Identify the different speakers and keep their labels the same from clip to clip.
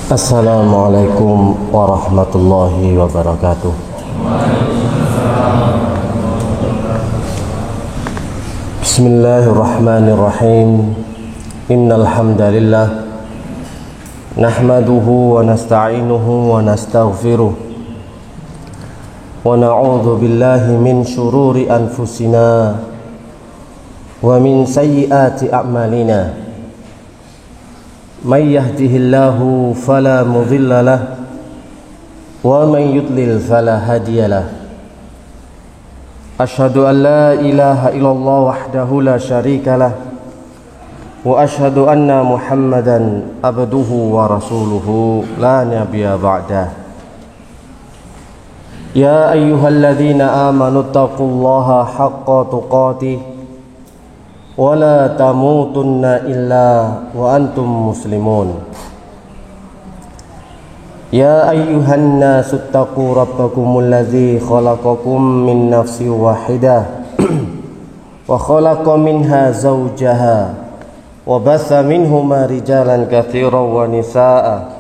Speaker 1: Assalamualaikum warahmatullahi wabarakatuh. Bismillahirrahmanirrahim. Innal hamdalillah nahmaduhu wa nasta'inuhu wa nastaghfiruh wa na'udzu billahi min shururi anfusina wa min sayyiati a'malina. May yahdihillahu fala mudilla lah wa may yudlil fala hadiya lah. Asyhadu an la ilaha illallah wahdahu la syarika lah wa asyhadu anna Muhammadan abduhu wa rasuluhu la nabiyya ba'dah. Ya ayyuhalladzina amanu taqullaha haqqa tuqatih wa la tamutunna illa wa antum muslimun. Ya ayyuhan nasu taqu rabbakumul ladzi khalaqakum min nafsin wahidah wa khalaqa minha zawjaha wa batha minhuma rijalan katsiran wa nisaa'a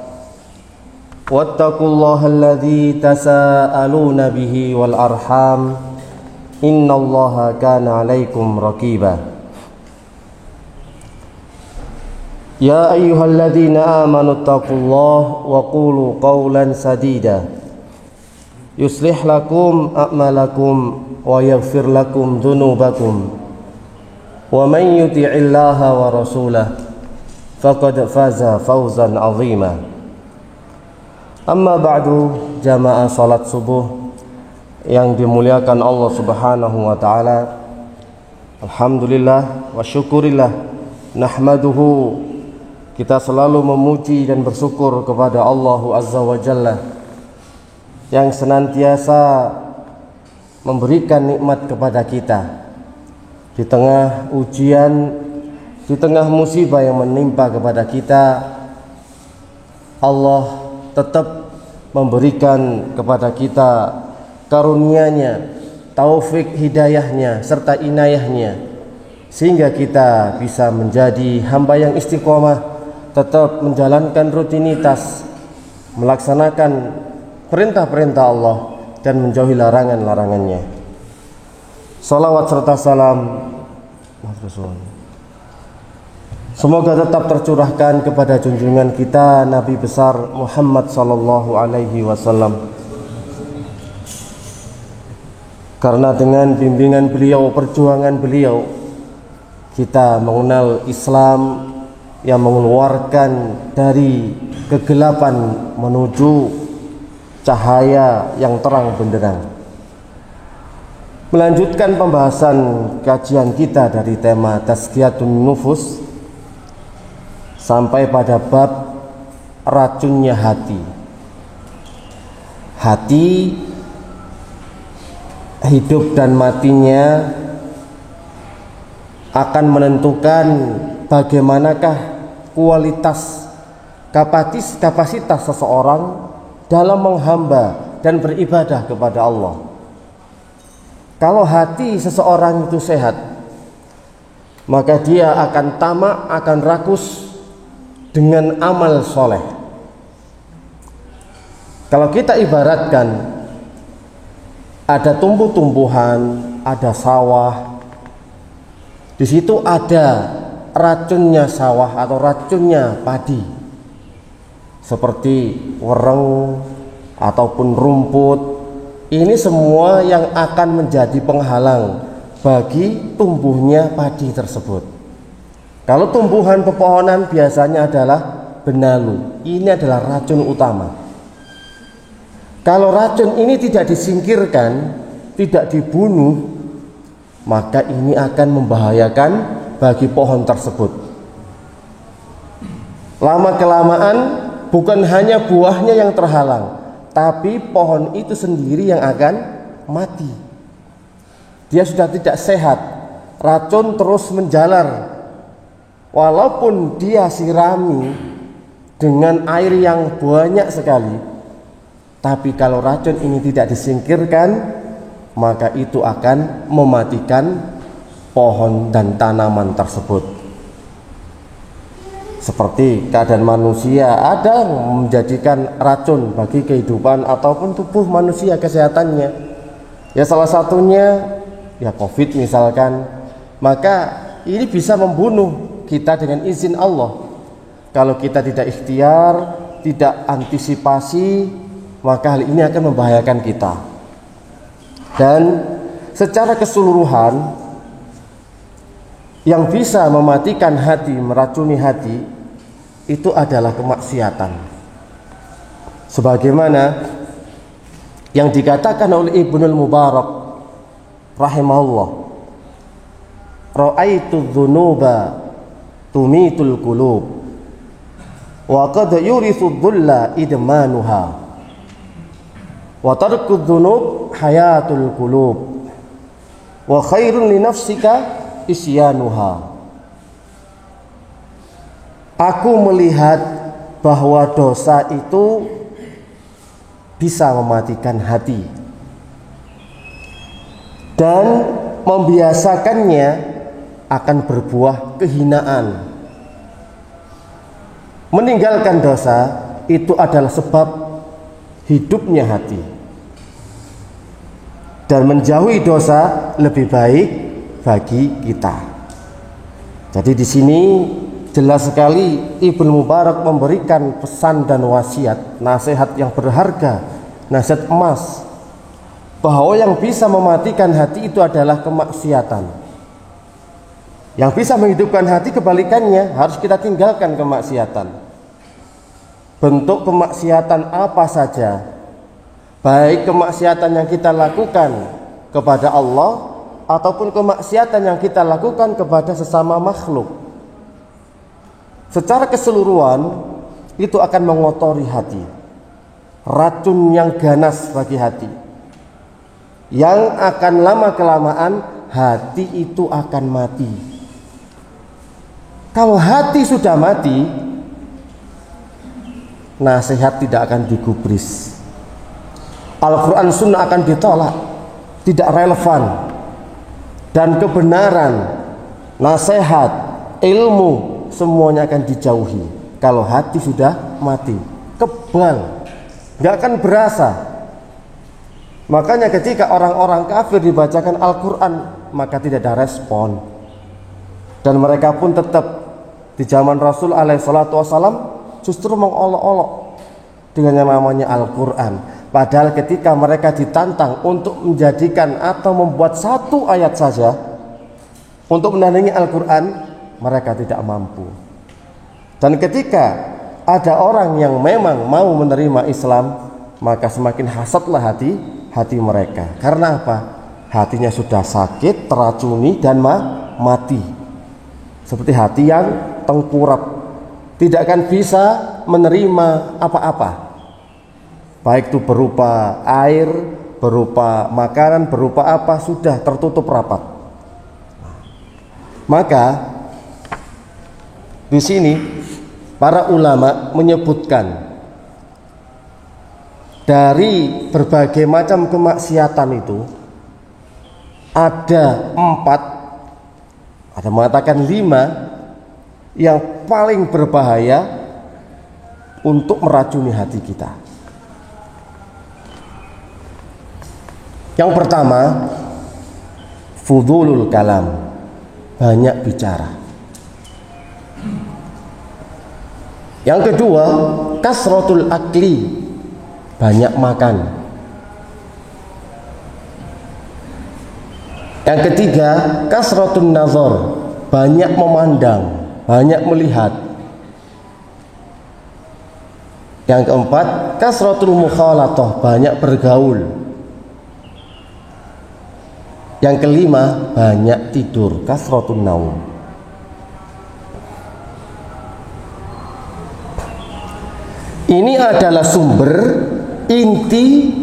Speaker 1: wattaqullaha alladzi tasaaluna bihi wal arham innallaha kana 'alaikum raqiba. Ya ayyuhalladzina amanu taqullaha wa qulu qawlan sadida yuslih lakum a'malakum wa yaghfir lakum dhunubakum wa man yuti'illaha wa rasulahu faqad faza fawzan 'azima. Amma ba'du, jamaah salat subuh yang dimuliakan Allah Subhanahu wa taala. Alhamdulillah wa syukurillah nahmaduhu, kita selalu memuji dan bersyukur kepada Allah Azza wa Jalla yang senantiasa memberikan nikmat kepada kita di tengah ujian, di tengah musibah yang menimpa kepada kita. Allah tetap memberikan kepada kita karunia-Nya, taufik hidayahnya serta inayahnya, sehingga kita bisa menjadi hamba yang istiqomah, tetap menjalankan rutinitas, melaksanakan perintah-perintah Allah dan menjauhi larangan-larangannya. Salawat serta salam semoga tetap tercurahkan kepada junjungan kita Nabi besar Muhammad sallallahu alaihi wasallam, karena dengan bimbingan beliau, perjuangan beliau, kita mengenal Islam yang mengeluarkan dari kegelapan menuju cahaya yang terang benderang. Melanjutkan pembahasan kajian kita dari tema Tazkiyatun Nufus sampai pada bab racunnya hati. Hati, hidup dan matinya akan menentukan bagaimanakah kualitas kapasitas seseorang dalam menghamba dan beribadah kepada Allah. Kalau hati seseorang itu sehat, maka dia akan tamak, akan rakus dengan amal soleh. Kalau kita ibaratkan ada tumbuh-tumbuhan, ada sawah, di situ ada racunnya sawah atau racunnya padi, seperti wereng ataupun rumput. Ini semua yang akan menjadi penghalang bagi tumbuhnya padi tersebut. Kalau tumbuhan pepohonan biasanya adalah benalu, ini adalah racun utama. Kalau racun ini tidak disingkirkan, tidak dibunuh, maka ini akan membahayakan bagi pohon tersebut. Lama-kelamaan bukan hanya buahnya yang terhalang, tapi pohon itu sendiri yang akan mati. Dia sudah tidak sehat, racun terus menjalar. Walaupun dia sirami dengan air yang banyak sekali, tapi kalau racun ini tidak disingkirkan, maka itu akan mematikan pohon dan tanaman tersebut. Seperti keadaan manusia, ada yang menjadikan racun bagi kehidupan ataupun tubuh manusia, kesehatannya. Ya salah satunya ya COVID misalkan. Maka ini bisa membunuh kita dengan izin Allah. Kalau kita tidak ikhtiar, tidak antisipasi, maka hal ini akan membahayakan kita. Dan secara keseluruhan, yang bisa mematikan hati, meracuni hati, itu adalah kemaksiatan. Sebagaimana yang dikatakan oleh Ibnul Mubarak rahimahullah, ra'aitu dzunuba tumitul qulub wa qad yurithu dhulla idmanuha wa tarku dzunub hayatul qulub wa khairun li nafsika isyanuha. Aku melihat bahwa dosa itu bisa mematikan hati dan membiasakannya akan berbuah kehinaan. Meninggalkan dosa itu adalah sebab hidupnya hati, dan menjauhi dosa lebih baik bagi kita. Jadi di sini jelas sekali Ibnu Mubarak memberikan pesan dan wasiat, nasihat yang berharga, nasihat emas, bahwa yang bisa mematikan hati itu adalah kemaksiatan. Yang bisa menghidupkan hati kebalikannya, harus kita tinggalkan kemaksiatan. Bentuk kemaksiatan apa saja, baik kemaksiatan yang kita lakukan kepada Allah ataupun kemaksiatan yang kita lakukan kepada sesama makhluk, secara keseluruhan itu akan mengotori hati, racun yang ganas bagi hati, yang akan lama-kelamaan hati itu akan mati. Kalau hati sudah mati, nasihat tidak akan digubris, Al-Quran Sunnah akan ditolak, tidak relevan, dan kebenaran, nasihat, ilmu semuanya akan dijauhi. Kalau hati sudah mati, kebal, nggak akan berasa. Makanya ketika orang-orang kafir dibacakan Al-Quran, maka tidak ada respon, dan mereka pun tetap di zaman Rasul alaihissalatu wassalam justru mengolok-olok dengan yang namanya Al-Quran. Padahal ketika mereka ditantang untuk menjadikan atau membuat satu ayat saja untuk menandingi Al-Quran, mereka tidak mampu. Dan ketika ada orang yang memang mau menerima Islam, maka semakin hasadlah hati mereka. Karena apa? Hatinya sudah sakit, teracuni, dan mati. Seperti hati yang tengkurap, tidak akan bisa menerima apa-apa, baik itu berupa air, berupa makanan, berupa apa, sudah tertutup rapat. Maka di sini para ulama menyebutkan dari berbagai macam kemaksiatan itu ada 4, ada mengatakan 5 yang paling berbahaya untuk meracuni hati kita. Yang pertama, fudulul kalam, banyak bicara. Yang kedua, kasratul akli, banyak makan. Yang ketiga, kasratun nazar, banyak memandang, banyak melihat. Yang keempat, kasratul mukhalatah, banyak bergaul. Yang kelima, banyak tidur, kasratun naum. Ini adalah sumber inti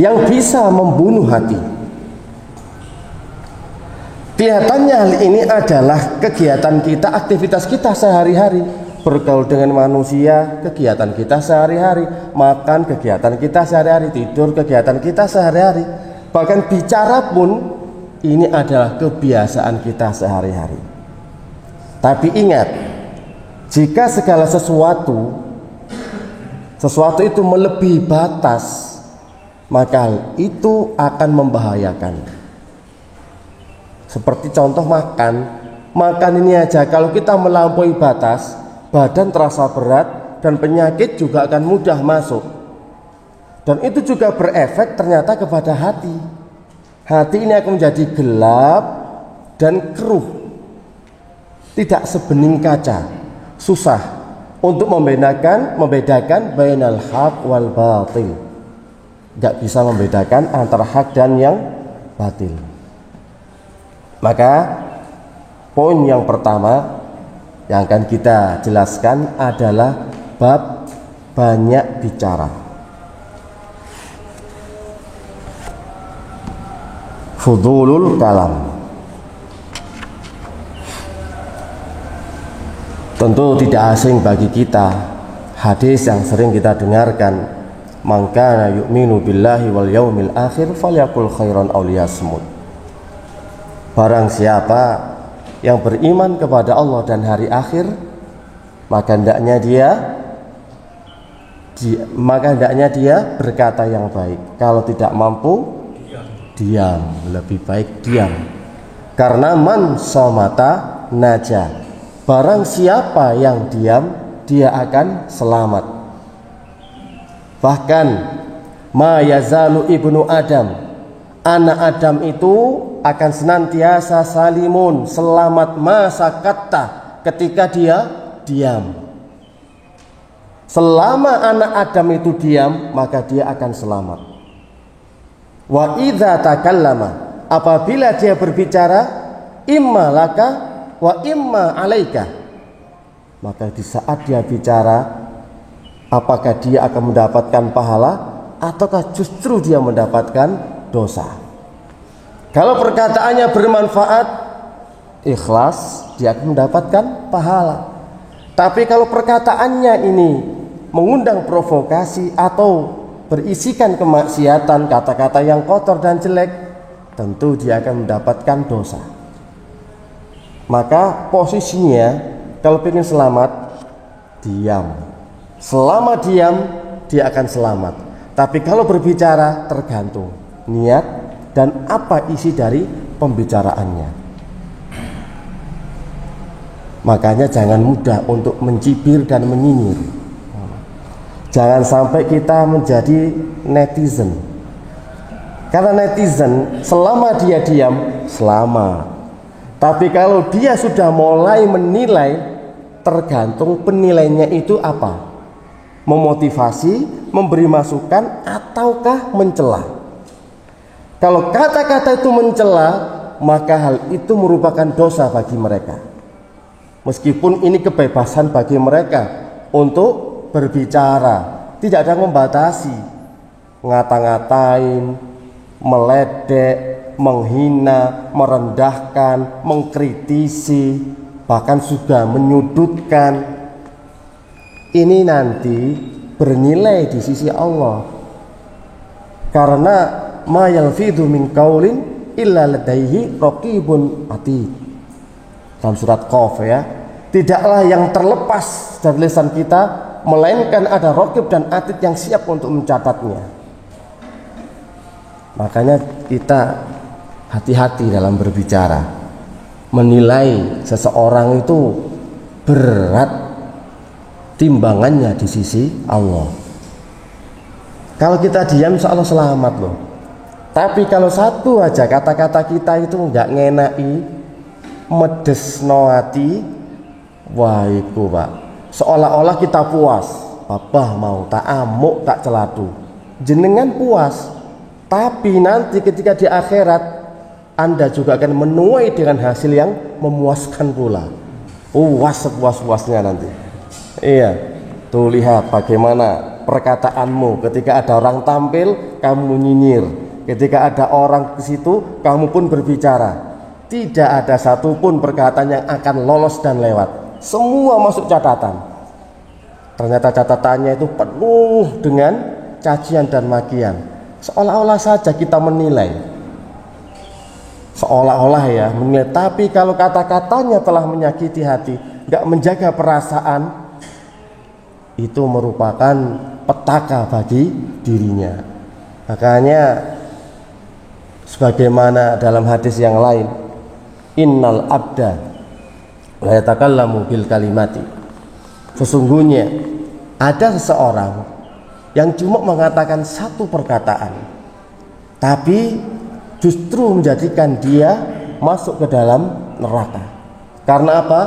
Speaker 1: yang bisa membunuh hati. Kelihatannya hal ini adalah kegiatan kita, aktivitas kita sehari-hari, bergaul dengan manusia, kegiatan kita sehari-hari, makan, kegiatan kita sehari-hari, tidur, kegiatan kita sehari-hari, bahkan bicara pun ini adalah kebiasaan kita sehari-hari. Tapi ingat, Jika segala sesuatu itu melebihi batas, maka hal itu akan membahayakan. Seperti contoh makan ini aja, kalau kita melampaui batas, badan terasa berat dan penyakit juga akan mudah masuk. Dan itu juga berefek ternyata kepada hati. Hati ini akan menjadi gelap dan keruh, tidak sebening kaca, susah untuk membedakan bainal haq wal batil. Tidak bisa membedakan antara hak dan yang batil. Maka poin yang pertama yang akan kita jelaskan adalah bab banyak bicara. Fudulul kalam. Tentu tidak asing bagi kita hadis yang sering kita dengarkan, man kana yu'minu billahi wal yaumil akhir falyakul khairan aw liyasmut. Barang siapa yang beriman kepada Allah dan hari akhir, maka hendaknya dia berkata yang baik. Kalau tidak mampu, diam, lebih baik diam. Karena man somata naja, barang siapa yang diam, dia akan selamat. Bahkan ma yazalu ibnu Adam, anak Adam itu akan senantiasa salimun, selamat masa kata, ketika dia diam. Selama anak Adam itu diam, maka dia akan selamat. Wa idza takallama, apabila dia berbicara, imma laka wa imma alaika, maka di saat dia bicara, apakah dia akan mendapatkan pahala ataukah justru dia mendapatkan dosa. Kalau perkataannya bermanfaat, ikhlas, dia akan mendapatkan pahala. Tapi kalau perkataannya ini mengundang provokasi atau berisikan kemaksiatan, kata-kata yang kotor dan jelek, tentu dia akan mendapatkan dosa. Maka posisinya kalau ingin selamat, diam. Selama diam, dia akan selamat. Tapi kalau berbicara, tergantung niat dan apa isi dari pembicaraannya. Makanya jangan mudah untuk mencibir dan menyinyir. Jangan sampai kita menjadi netizen. Karena netizen selama dia diam, selamat. Tapi kalau dia sudah mulai menilai, tergantung penilainya itu apa. Memotivasi, memberi masukan, ataukah mencela. Kalau kata-kata itu mencela, maka hal itu merupakan dosa bagi mereka. Meskipun ini kebebasan bagi mereka untuk berbicara, tidak ada yang membatasi. Ngata-ngatain, meledek, menghina, merendahkan, mengkritisi, bahkan juga menyudutkan, ini nanti bernilai di sisi Allah. Karena ma yalfidhu min qaulin illa ladaihi raqibun atid. Dalam surat Qaf ya, tidaklah yang terlepas dari lisan kita melainkan ada raqib dan atid yang siap untuk mencatatnya. Makanya kita hati-hati dalam berbicara. Menilai seseorang itu berat timbangannya di sisi Allah. Kalau kita diam, insya Allah selamat loh. Tapi kalau satu aja kata-kata kita itu nggak ngenai, medes no hati, wah itu pak, seolah-olah kita puas. Papa mau tak amuk tak celatu, jenengan puas. Tapi nanti ketika di akhirat, Anda juga akan menuai dengan hasil yang memuaskan pula. Puas sepuas-puasnya nanti. Iya, tuh lihat bagaimana perkataanmu ketika ada orang tampil, kamu nyinyir. Ketika ada orang ke situ, kamu pun berbicara. Tidak ada satupun perkataan yang akan lolos dan lewat. Semua masuk catatan. Ternyata catatannya itu penuh dengan cacian dan makian. Seolah-olah saja kita menilai. Seolah-olah ya menilai. Tapi kalau kata-katanya telah menyakiti hati, nggak menjaga perasaan, itu merupakan petaka bagi dirinya. Makanya sebagaimana dalam hadis yang lain, innal abda la yatakallamu bil kalimati, sesungguhnya ada seseorang yang cuma mengatakan satu perkataan, tapi justru menjadikan dia masuk ke dalam neraka. Karena apa?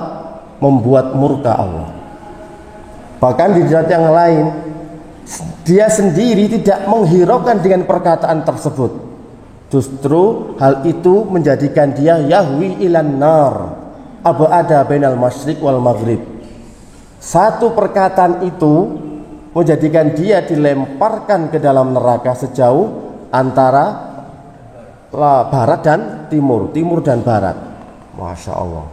Speaker 1: Membuat murka Allah. Bahkan di ayat yang lain, dia sendiri tidak menghiraukan dengan perkataan tersebut. Justru hal itu menjadikan dia yahwi ilan nar abada bainal masyriq wal maghrib. Satu perkataan itu menjadikan dia dilemparkan ke dalam neraka sejauh antara barat dan timur dan barat. Masya Allah.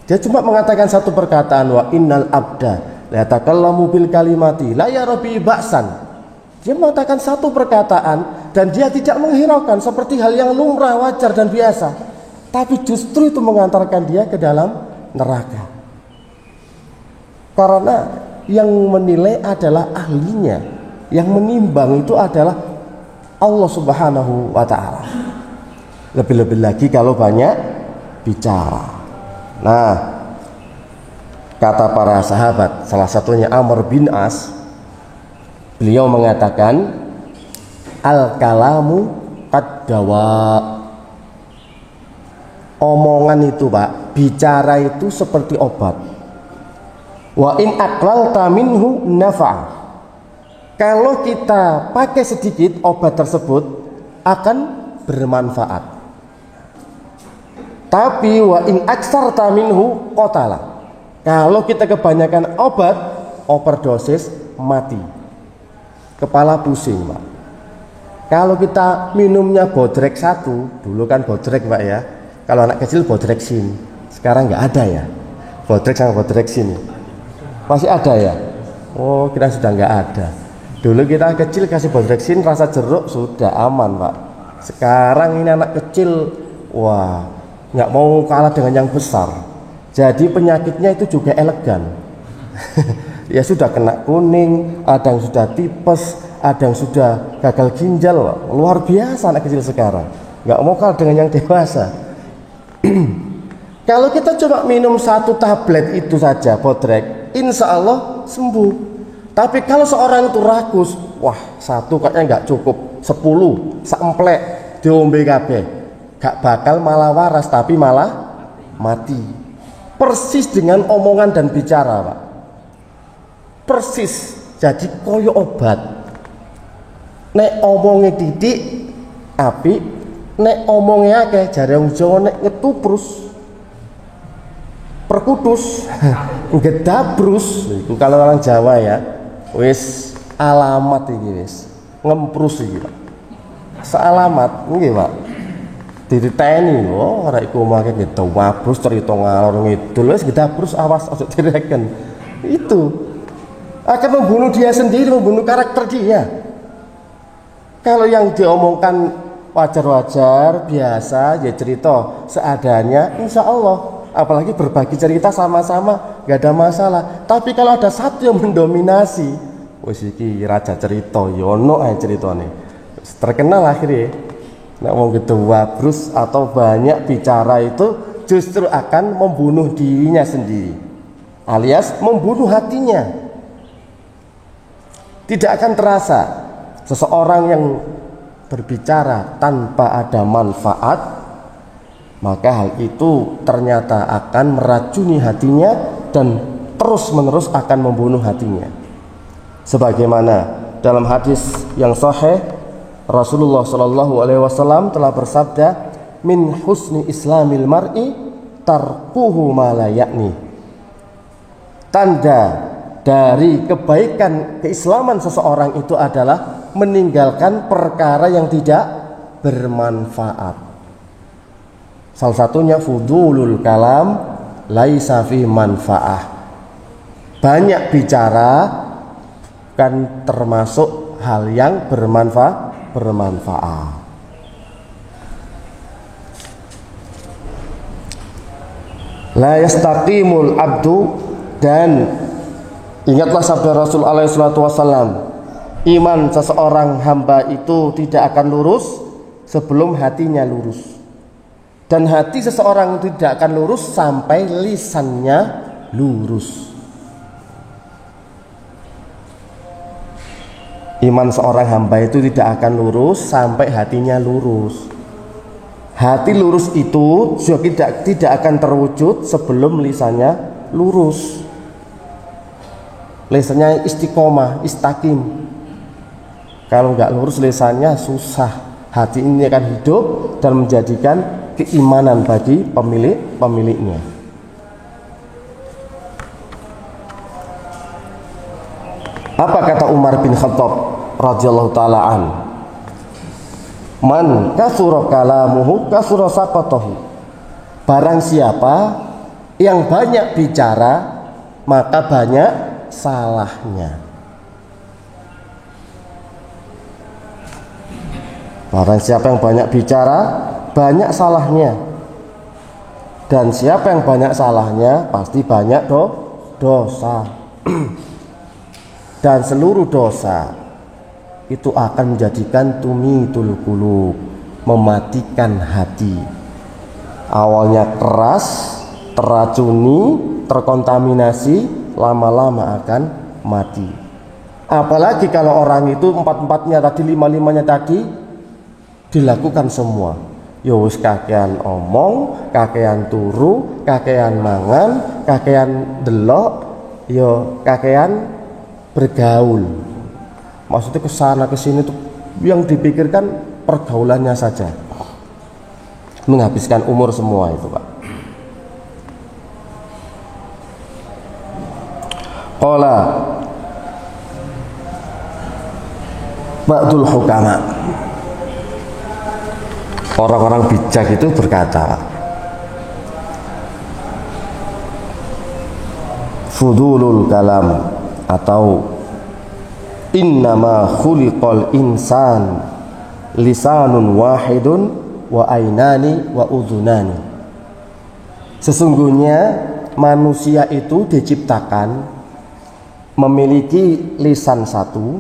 Speaker 1: Dia cuma mengatakan satu perkataan, wa innal abda la yatakallamu bil kalimati la yarabi ba'san. Dia mengatakan satu perkataan dan dia tidak menghiraukan seperti hal yang lumrah, wajar dan biasa, tapi justru itu mengantarkan dia ke dalam neraka. Karena yang menilai adalah ahlinya, yang menimbang itu adalah Allah Subhanahu wa ta'ala. Lebih-lebih lagi kalau banyak bicara. Nah, kata para sahabat, salah satunya Amr bin As, beliau mengatakan, al-kalamu qad-dawa. Omongan itu, Pak, bicara itu seperti obat. Wa in aqlalta minhu nafa'a. Kalau kita pakai sedikit, obat tersebut akan bermanfaat. Tapi wa in aksarta minhu qatala. Kalau kita kebanyakan obat, overdosis, mati. Kepala pusing, Pak. Kalau kita minumnya bodrek satu, dulu kan bodrek, Pak ya. Kalau anak kecil bodreksin. Sekarang nggak ada ya. Bodrek sama bodreksin. Masih ada ya? Oh, kita sudah nggak ada. Dulu kita kecil kasih bodreksin rasa jeruk sudah aman, Pak. Sekarang ini anak kecil, wah, nggak mau kalah dengan yang besar. Jadi penyakitnya itu juga elegan. Ya sudah kena kuning, ada yang sudah tipes, ada yang sudah gagal ginjal. Luar biasa anak kecil sekarang. Nggak mau kalah dengan yang dewasa. Kalau kita coba minum satu tablet itu saja bodrek, insya Allah sembuh. Tapi kalau seorang itu rakus, wah satu kayaknya nggak cukup, 10 saemplek diombe kabeh, gak bakal malah waras tapi malah mati. Persis dengan omongan dan bicara, Pak. Persis. Jadi koyo obat. Nek omongnya didik api, nek omongnya akeh jare wong Jawa nek ngetuprus perkutus ngedabrus itu kalau orang Jawa ya. Wis alamat iki wis ngemprus iki, Pak. Sealamat nggih, Pak. Diriteni, oh ora iku mangke gitu wabrus cerita ngalor ngidul wis gedabrus awas aja direken. Itu akan membunuh dia sendiri, membunuh karakter dia. Kalau yang diomongkan wajar-wajar, biasa, ya cerita seadanya, insya Allah. Apalagi berbagi cerita sama-sama, gak ada masalah. Tapi kalau ada satu yang mendominasi, wis iki raja cerita, yono ae ceritane. Terkenal akhirnya. Nek wong gitu wabrus atau banyak bicara itu justru akan membunuh dirinya sendiri, alias membunuh hatinya. Tidak akan terasa seseorang yang berbicara tanpa ada manfaat, maka hal itu ternyata akan meracuni hatinya dan terus-menerus akan membunuh hatinya. Sebagaimana dalam hadis yang sahih, Rasulullah Shallallahu Alaihi Wasallam telah bersabda, min husni islamil mar'i tarkuhu ma la yakni. Tanda dari kebaikan keislaman seseorang itu adalah meninggalkan perkara yang tidak bermanfaat. Salah satunya fudulul kalam laisa fi manfaah. Banyak bicara kan termasuk hal yang bermanfaat. La yastaqimul abdu, dan ingatlah sabda Rasul alaihi salatu wasallam, iman seseorang hamba itu tidak akan lurus sebelum hatinya lurus, dan hati seseorang itu tidak akan lurus sampai lisannya lurus. Iman seorang hamba itu tidak akan lurus sampai hatinya lurus. Hati lurus itu juga tidak akan terwujud sebelum lisannya lurus. Lisannya istiqomah, istaqim. Kalau nggak lurus lisannya susah. Hati ini akan hidup dan menjadikan keimanan bagi pemiliknya. Apa kata Umar bin Khattab radhiyallahu taala an? Man kasura kalamuhu kasura saqatahu. Barang siapa yang banyak bicara, maka banyak salahnya. Barang siapa yang banyak bicara, banyak salahnya. Dan siapa yang banyak salahnya, pasti banyak dosa. Dan seluruh dosa itu akan menjadikan tumitul qulub, mematikan hati. Awalnya keras, teracuni, terkontaminasi, lama-lama akan mati. Apalagi kalau orang itu empat-empatnya tadi, lima-limanya tadi dilakukan semua. Ya wis kakean omong, kakean turu, kakean mangan, kakean delok, ya kakean bergaul. Maksudnya kesana kesini tuh yang dipikirkan pergaulannya saja, menghabiskan umur semua itu, Pak. Qala ba'dul hukama, orang-orang bijak itu berkata, fudulul kalam, atau innama khuliqal insan lisanun wahidun wa ainani wa udhunani. Sesungguhnya manusia itu diciptakan memiliki lisan satu,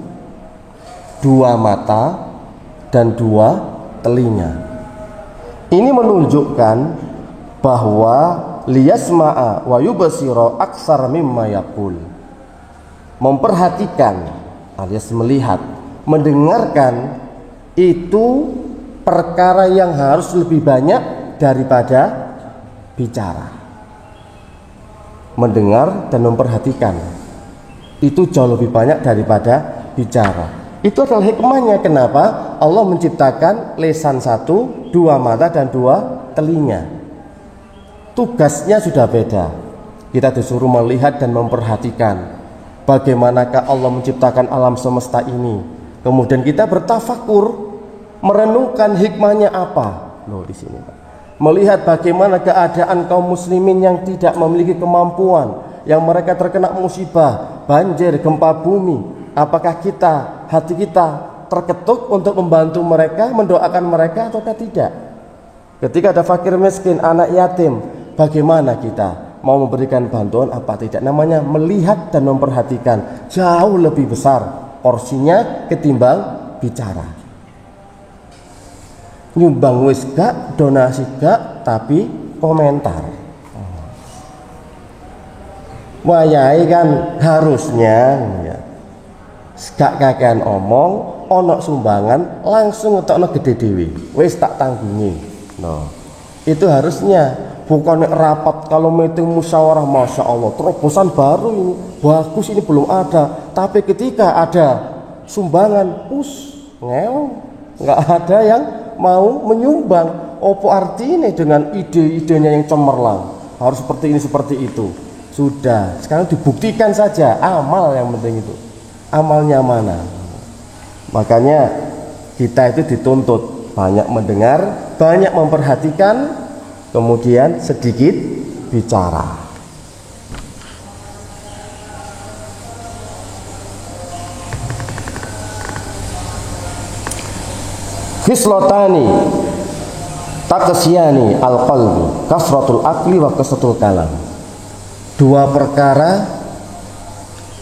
Speaker 1: dua mata, dan dua telinga. Ini menunjukkan bahwa liyasma'a wa yubsira aksar mimma yaqul. Memperhatikan alias melihat, mendengarkan itu perkara yang harus lebih banyak daripada bicara. Mendengar dan memperhatikan itu jauh lebih banyak daripada bicara. Itu adalah hikmahnya kenapa Allah menciptakan lisan satu, dua mata, dan dua telinga. Tugasnya sudah beda. Kita disuruh melihat dan memperhatikan bagaimanakah Allah menciptakan alam semesta ini. Kemudian kita bertafakur, merenungkan hikmahnya apa. Loh di sini, Pak. Melihat bagaimana keadaan kaum muslimin yang tidak memiliki kemampuan, yang mereka terkena musibah, banjir, gempa bumi. Apakah hati kita terketuk untuk membantu mereka, mendoakan mereka ataukah tidak? Ketika ada fakir miskin, anak yatim, bagaimana kita mau memberikan bantuan apa tidak? Namanya melihat dan memperhatikan, jauh lebih besar porsinya ketimbang bicara. Nyumbang wis gak, donasi gak, tapi komentar. Wayai kan harusnya ya, gak kakean omong, onok sumbangan langsung ngetokno gede dewi, wis tak tanggungi. No, itu harusnya. Bukan rapat kalau meeting musyawarah, masya Allah terobosan baru ini bagus, ini belum ada. Tapi ketika ada sumbangan, ngeong, nggak ada yang mau menyumbang. Apa artinya dengan ide-idenya yang cemerlang? Harus seperti ini seperti itu. Sudah, sekarang dibuktikan saja, amal yang penting itu. Amalnya mana? Makanya kita itu dituntut banyak mendengar, banyak memperhatikan, kemudian sedikit bicara. Khislotani Taqsiyani al-qalbi kasratul akli wa kasratul kalam. Dua perkara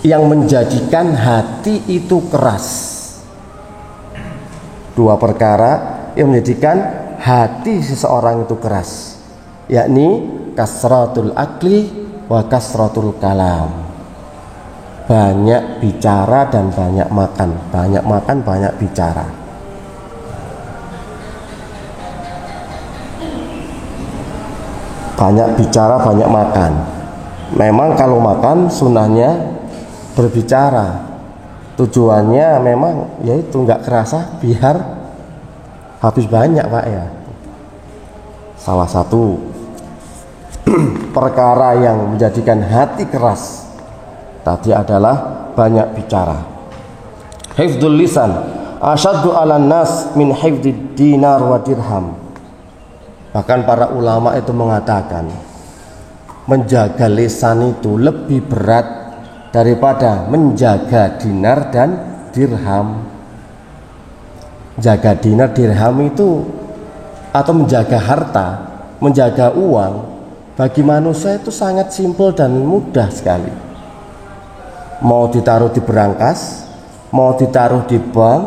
Speaker 1: yang menjadikan hati itu keras. Dua perkara yang menjadikan hati seseorang itu keras, yakni kasratul akli wa kasratul kalam. Banyak bicara dan banyak makan. Banyak makan, banyak bicara. Banyak bicara, banyak makan. Memang kalau makan sunnahnya berbicara. Tujuannya memang yaitu nggak kerasa biar habis banyak Pak ya. Salah satu perkara yang menjadikan hati keras tadi adalah banyak bicara. Hifdzul lisan asyaddu 'alan nas min hifdzid dinar wa dirham. Bahkan para ulama itu mengatakan menjaga lisan itu lebih berat daripada menjaga dinar dan dirham. Jaga dinar dirham itu atau menjaga harta, menjaga uang bagi manusia itu sangat simpel dan mudah sekali. Mau ditaruh di berangkas, mau ditaruh di bank,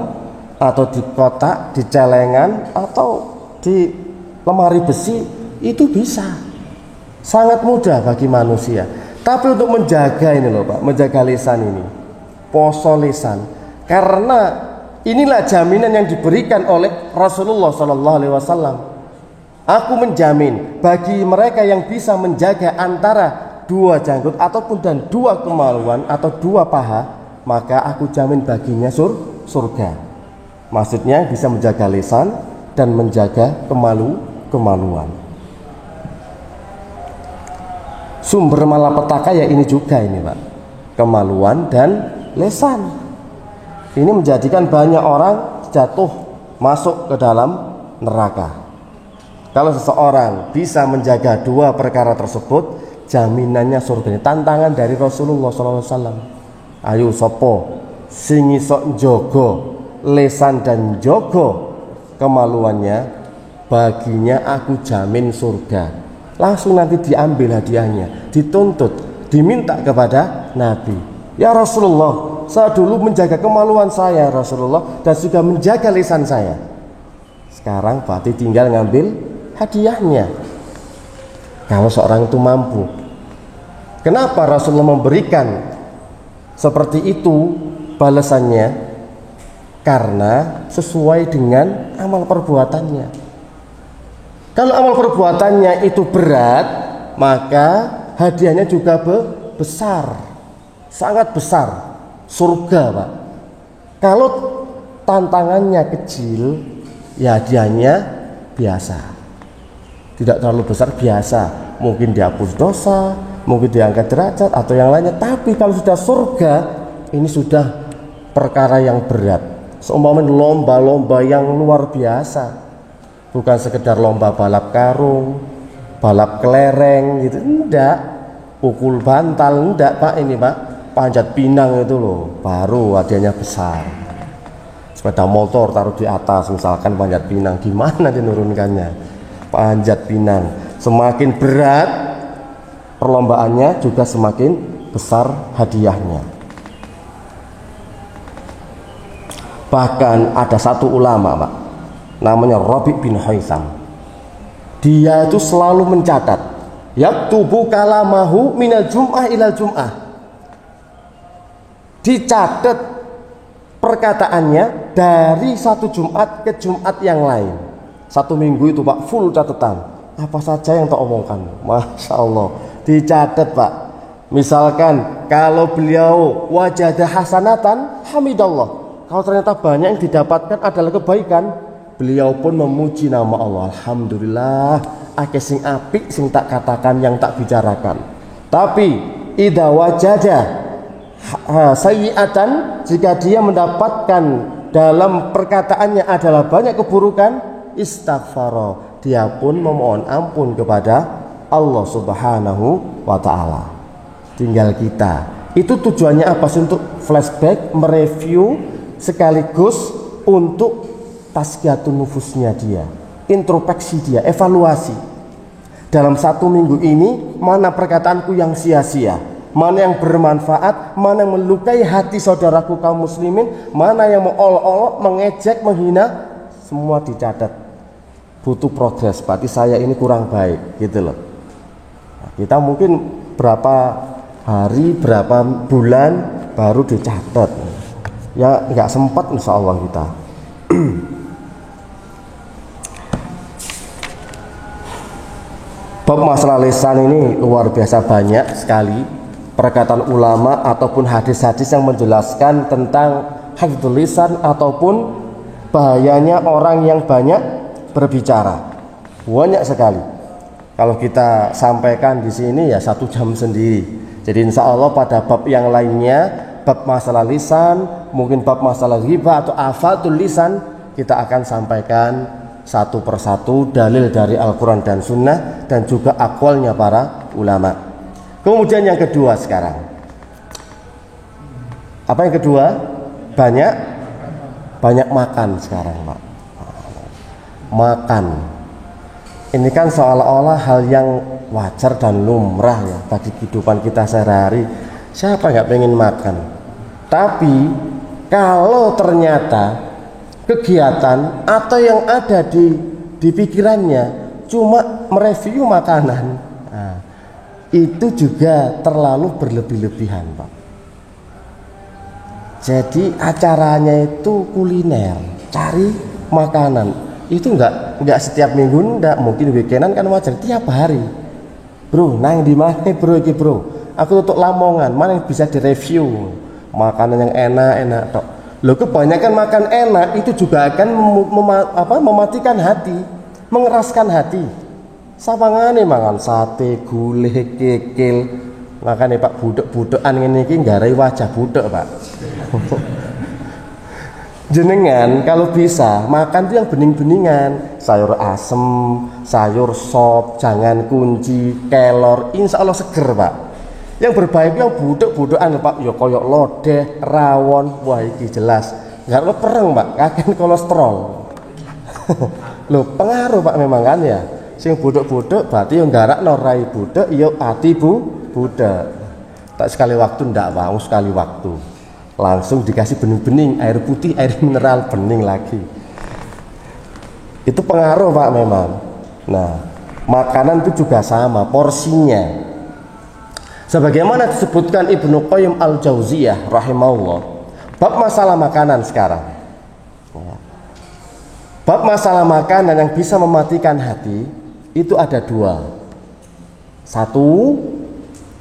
Speaker 1: atau di kotak, di celengan, atau di lemari besi, itu bisa. Sangat mudah bagi manusia. Tapi untuk menjaga ini loh Pak, menjaga lisan ini, poso lisan, karena inilah jaminan yang diberikan oleh Rasulullah SAW. Aku menjamin bagi mereka yang bisa menjaga antara dua janggut ataupun dan dua kemaluan atau dua paha, maka aku jamin baginya surga. Maksudnya bisa menjaga lisan dan menjaga kemaluan. Sumber malapetaka ya ini juga ini Pak, kemaluan dan lisan. Ini menjadikan banyak orang jatuh masuk ke dalam neraka. Kalau seseorang bisa menjaga dua perkara tersebut, jaminannya surga. Ini tantangan dari Rasulullah SAW. Ayo sopo sing iso njogo lisan dan jogo kemaluannya, baginya aku jamin surga. Langsung nanti diambil hadiahnya, dituntut, diminta kepada Nabi. Ya Rasulullah, saya dulu menjaga kemaluan saya Rasulullah, dan juga menjaga lisan saya. Sekarang berarti tinggal ngambil hadiahnya. Kalau seorang itu mampu. Kenapa Rasulullah memberikan seperti itu balasannya? Karena sesuai dengan amal perbuatannya. Kalau amal perbuatannya itu berat, maka hadiahnya juga besar, sangat besar, surga Pak. Kalau tantangannya kecil, ya hadiahnya biasa, tidak terlalu besar, biasa. Mungkin dihapus dosa, mungkin diangkat derajat atau yang lainnya. Tapi kalau sudah surga, ini sudah perkara yang berat. Seumpamanya lomba-lomba yang luar biasa. Bukan sekedar lomba balap karung, balap kelereng gitu, enggak. Pukul bantal, enggak Pak, ini Pak, panjat pinang itu loh, baru hadiahnya besar. Sepeda motor taruh di atas misalkan panjat pinang, gimana dinurunkannya? Panjat pinang, semakin berat perlombaannya juga semakin besar hadiahnya. Bahkan ada satu ulama Pak, namanya Rabi bin Haitham. Dia itu selalu mencatat, yaktubu kalamahu minal jum'ah ilal jum'ah. Dicatat perkataannya dari satu Jumat ke Jumat yang lain. Satu minggu itu Pak full catatan, apa saja yang tak omongkan. Masya Allah, dicatat Pak. Misalkan kalau beliau wajadah hasanatan, hamidallah. Kalau ternyata banyak yang didapatkan adalah kebaikan, beliau pun memuji nama Allah. Alhamdulillah, akeh sing apik sing tak katakan, yang tak bicarakan. Tapi idza wajada sayyi'atan, jika dia mendapatkan dalam perkataannya adalah banyak keburukan, istaghfara, dia pun memohon ampun kepada Allah Subhanahu wa taala. Tinggal kita. Itu tujuannya apa sih? Untuk flashback, mereview, sekaligus untuk tazkiyatun nufusnya dia. introspeksi dia, evaluasi. Dalam 1 minggu ini, mana perkataanku yang sia-sia, mana yang bermanfaat, mana yang melukai hati saudaraku kaum muslimin, mana yang mengolok-olok, mengejek, menghina, semua dicatat. Butuh progres, berarti saya ini kurang baik, gitu loh. Nah, kita mungkin berapa hari, berapa bulan baru dicatat. Ya nggak sempat insya Allah kita. Bab masalah lisan ini luar biasa banyak sekali perkataan ulama ataupun hadis-hadis yang menjelaskan tentang hifdzul lisan ataupun bahayanya orang yang banyak berbicara. Banyak sekali. Kalau kita sampaikan di sini ya 1 jam sendiri. Jadi insya Allah pada bab yang lainnya, bab masalah lisan, mungkin bab masalah ghibah atau afatul lisan, kita akan sampaikan satu persatu dalil dari Al-Quran dan Sunnah dan juga aqwalnya para ulama. Kemudian yang kedua sekarang, apa yang kedua? Banyak makan sekarang, Pak. Makan ini kan seolah-olah hal yang wajar dan lumrah ya bagi kehidupan kita sehari-hari. Siapa nggak pengen makan? Tapi kalau ternyata kegiatan atau yang ada di pikirannya cuma mereview makanan, nah, itu juga terlalu berlebih-lebihan, Pak. Jadi acaranya itu kuliner, cari makanan. Itu enggak setiap minggu, enggak, mungkin weekendan kan wajar, tiap hari. Bro, nang di mana bro iki, Bro? Aku tutup Lamongan, mana yang bisa direview? Makanan yang enak-enak tok. Loh, kebanyakan makan enak itu juga akan mematikan hati, mengeraskan hati. Sapangane mangan sate, gulai, kikil. Makane Pak budek-budekan ngene iki nggarai wajah budek, Pak. Jenengan kalau bisa makan tuh yang bening-beningan, sayur asem, sayur sop, jangan kunci, kelor, insya Allah seger, Pak. Yang berbahaya yang budek-budekan, Pak, ya koyok lodeh, rawon, wah iki jelas nggak lo pereng, Pak, kakek kolesterol. Loh, pengaruh, Pak, memang kan ya. Sing budek-budek berarti yang garak norai budek, yo ati budek. Tak sekali waktu ndak, Pak, sekali waktu. Langsung dikasih bening-bening, air putih, air mineral, bening lagi. Itu pengaruh, Pak, memang. Nah, makanan itu juga sama porsinya. Sebagaimana disebutkan Ibnu Qayyim Al-Jauziyah rahimahullah, bab masalah makanan sekarang. Bab masalah makanan yang bisa mematikan hati itu ada 2. 1,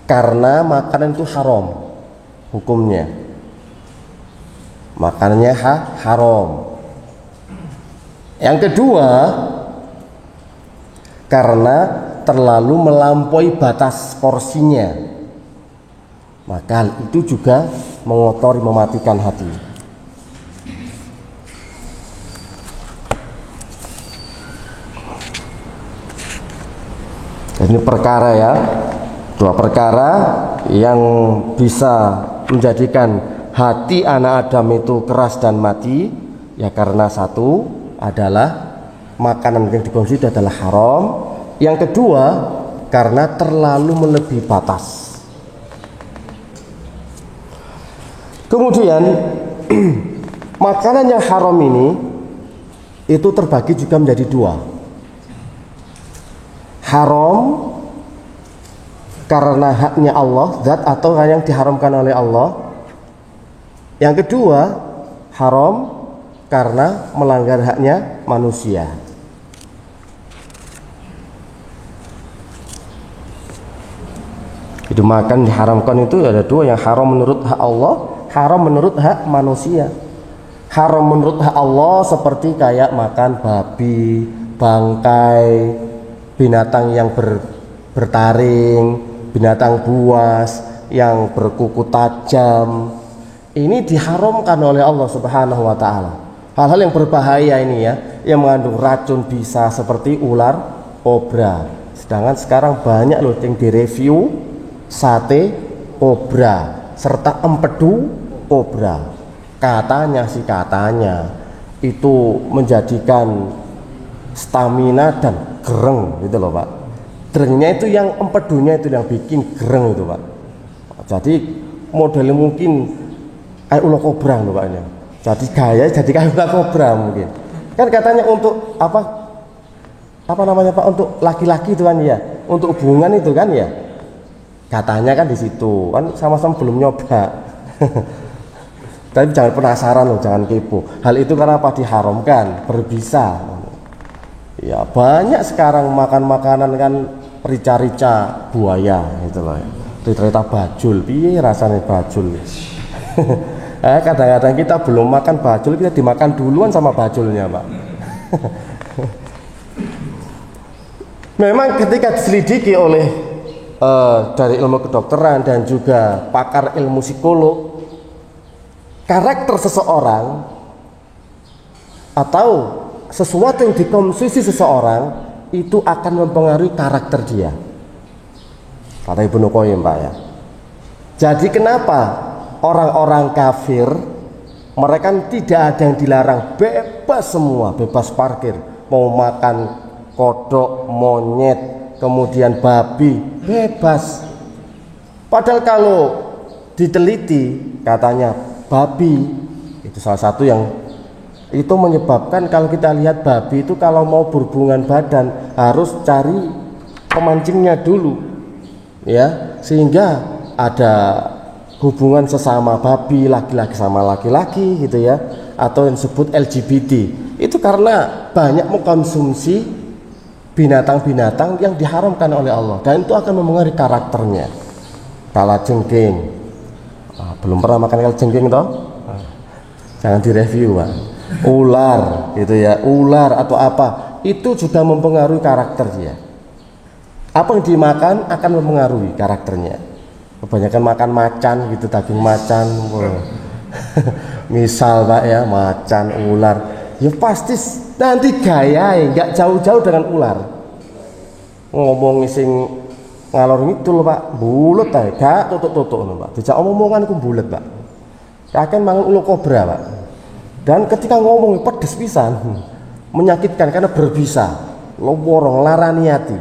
Speaker 1: karena makanan itu haram hukumnya. Makanannya haram. Yang kedua, karena terlalu melampaui batas porsinya, maka itu juga mengotori, mematikan hati. Ini perkara ya, 2 perkara yang bisa menjadikan hati anak Adam itu keras dan mati, ya karena 1 adalah makanan yang dikonsumsi adalah haram. Yang kedua, karena terlalu melebihi batas. Kemudian makanan yang haram ini itu terbagi juga menjadi 2. Haram karena haknya Allah, zat atau yang diharamkan oleh Allah. Yang kedua, haram karena melanggar haknya manusia. Itu makan diharamkan itu ada 2, yang haram menurut hak Allah, haram menurut hak manusia. Haram menurut hak Allah seperti kayak makan babi, bangkai, binatang yang bertaring, binatang buas yang berkuku tajam. Ini diharamkan oleh Allah Subhanahu wa taala. Hal-hal yang berbahaya ini ya, yang mengandung racun bisa seperti ular kobra. Sedangkan sekarang banyak loh yang direview sate kobra serta empedu kobra. Katanya itu menjadikan stamina dan gereng gitu loh Pak. Gerengnya itu yang empedunya itu yang bikin gereng itu Pak. Jadi modelnya mungkin kayak ular kobra loh Pak ini. Jadi gaya jadi kayak ular kobra mungkin. Kan katanya untuk apa namanya Pak, untuk laki-laki itu kan ya, untuk hubungan itu kan ya. Katanya kan di situ kan, sama-sama belum nyoba. Tapi jangan penasaran loh, jangan kepo. Hal itu karena apa diharamkan, berbisa. Ya banyak sekarang makan makanan kan rica-rica buaya gitu loh. Rica-rica bajul, piye rasanya bajul. Kadang-kadang kita belum makan bajul, kita dimakan duluan sama bajulnya Pak. Memang ketika diselidiki oleh dari ilmu kedokteran dan juga pakar ilmu psikolog, karakter seseorang atau sesuatu yang dikonsumsi seseorang itu akan mempengaruhi karakter dia, kata Ibnu Qayyim Pak ya. Jadi kenapa orang-orang kafir mereka tidak ada yang dilarang, bebas semua, bebas parkir, mau makan kodok, monyet, kemudian babi, bebas. Padahal kalau diteliti katanya babi itu salah satu yang itu menyebabkan, kalau kita lihat babi itu kalau mau berhubungan badan harus cari pemancingnya dulu ya, sehingga ada hubungan sesama babi, laki-laki sama laki-laki gitu ya, atau yang disebut LGBT. Itu karena banyak mengkonsumsi binatang-binatang yang diharamkan oleh Allah, dan itu akan mempengaruhi karakternya. Kalajengking, belum pernah makan kalajengking toh? Jangan direview Pak. Ular gitu ya, ular atau apa itu juga mempengaruhi karakter dia. Apa yang dimakan akan mempengaruhi karakternya. Kebanyakan makan macan gitu, daging macan. Misal Pak ya, macan, ular, ya pasti nanti gaya nggak jauh-jauh dengan ular. Ngomong sing ngalor ngidul Pak, bulet ae, gak tutuk-tutuk Pak. Dijak omongan ku bulet Pak. Kakek mangan ular kobra Pak. Dan ketika ngomong pedes pisan, menyakitkan karena berbisa, loworo nglarani hati.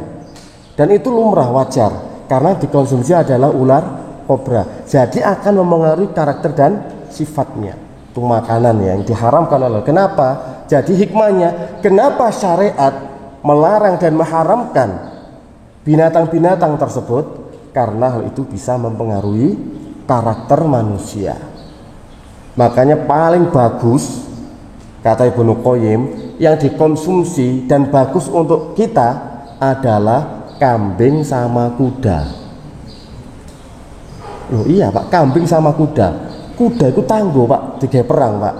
Speaker 1: Dan itu lumrah, wajar, karena dikonsumsi adalah ular kobra. Jadi akan mempengaruhi karakter dan sifatnya. Itu makanan ya yang diharamkan oleh. Kenapa? Jadi hikmahnya, kenapa syariat melarang dan mengharamkan binatang-binatang tersebut? Karena hal itu bisa mempengaruhi karakter manusia. Makanya paling bagus, kata Ibnu Qayyim, yang dikonsumsi dan bagus untuk kita adalah kambing sama kuda. Loh iya Pak, kambing sama kuda. Kuda itu tangguh Pak, digawe perang Pak.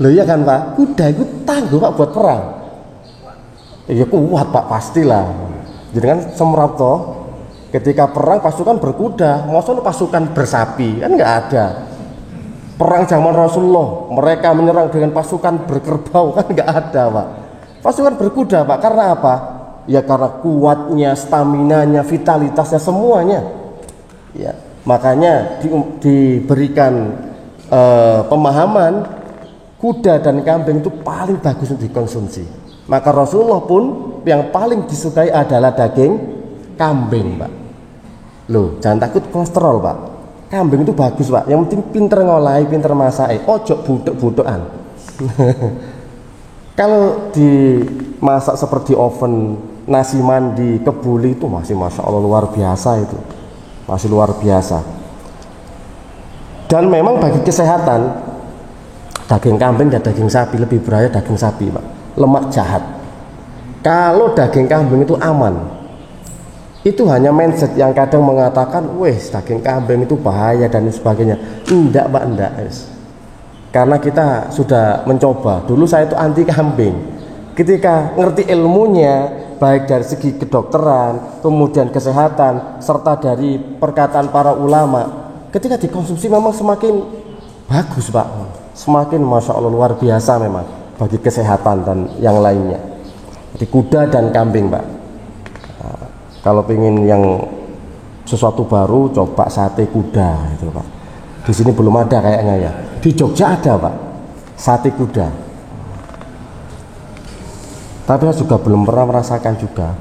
Speaker 1: Loh iya kan Pak, kuda itu tangguh Pak buat perang. Ya kuat Pak, pastilah. Jadi kan Semrapto ketika perang pasukan berkuda, maksudnya pasukan bersapi kan nggak ada. Perang zaman Rasulullah mereka menyerang dengan pasukan berkerbau kan nggak ada Pak. Pasukan berkuda Pak, karena apa? Ya karena kuatnya, staminanya, vitalitasnya semuanya. Ya makanya diberikan pemahaman kuda dan kambing itu paling bagus untuk dikonsumsi. Maka Rasulullah pun yang paling disukai adalah daging kambing Pak. Loh jangan takut kolesterol Pak, kambing itu bagus Pak, yang penting pinter ngolahi, pinter masak, ojo budek-budekan. Kalau dimasak seperti oven, nasi mandi, kebuli itu masih Masya Allah luar biasa itu, masih luar biasa. Dan memang bagi kesehatan daging kambing dan daging sapi lebih berbahaya daging sapi Pak, lemak jahat. Kalau daging kambing itu aman. Itu hanya mindset yang kadang mengatakan, wes daging kambing itu bahaya dan sebagainya. Enggak Pak, enggak. Karena kita sudah mencoba. Dulu saya itu anti kambing. Ketika ngerti ilmunya, baik dari segi kedokteran, kemudian kesehatan, serta dari perkataan para ulama, ketika dikonsumsi memang semakin bagus Pak. Semakin Masya Allah luar biasa memang bagi kesehatan dan yang lainnya. Jadi kuda dan kambing Pak. Kalau pengen yang sesuatu baru, coba sate kuda itu Pak. Di sini belum ada kayaknya ya. Di Jogja ada Pak, sate kuda. Tapi saya juga belum pernah merasakan juga.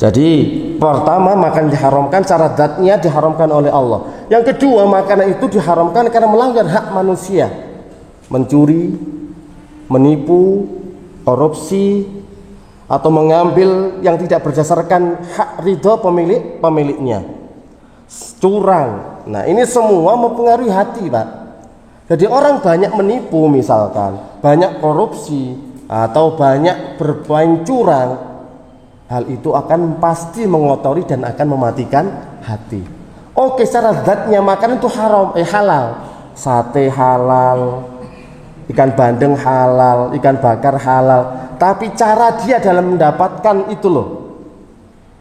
Speaker 1: Jadi pertama, makan diharamkan secara zatnya, diharamkan oleh Allah. Yang kedua, makanan itu diharamkan karena melanggar hak manusia, mencuri, menipu, korupsi, atau mengambil yang tidak berdasarkan hak ridho pemiliknya, curang. Nah, ini semua mempengaruhi hati, Pak. Jadi orang banyak menipu misalkan, banyak korupsi, atau banyak bermain curang, hal itu akan pasti mengotori dan akan mematikan hati. Oke, secara zatnya makanan itu halal. Sate halal, ikan bandeng halal, ikan bakar halal. Tapi cara dia dalam mendapatkan itu loh,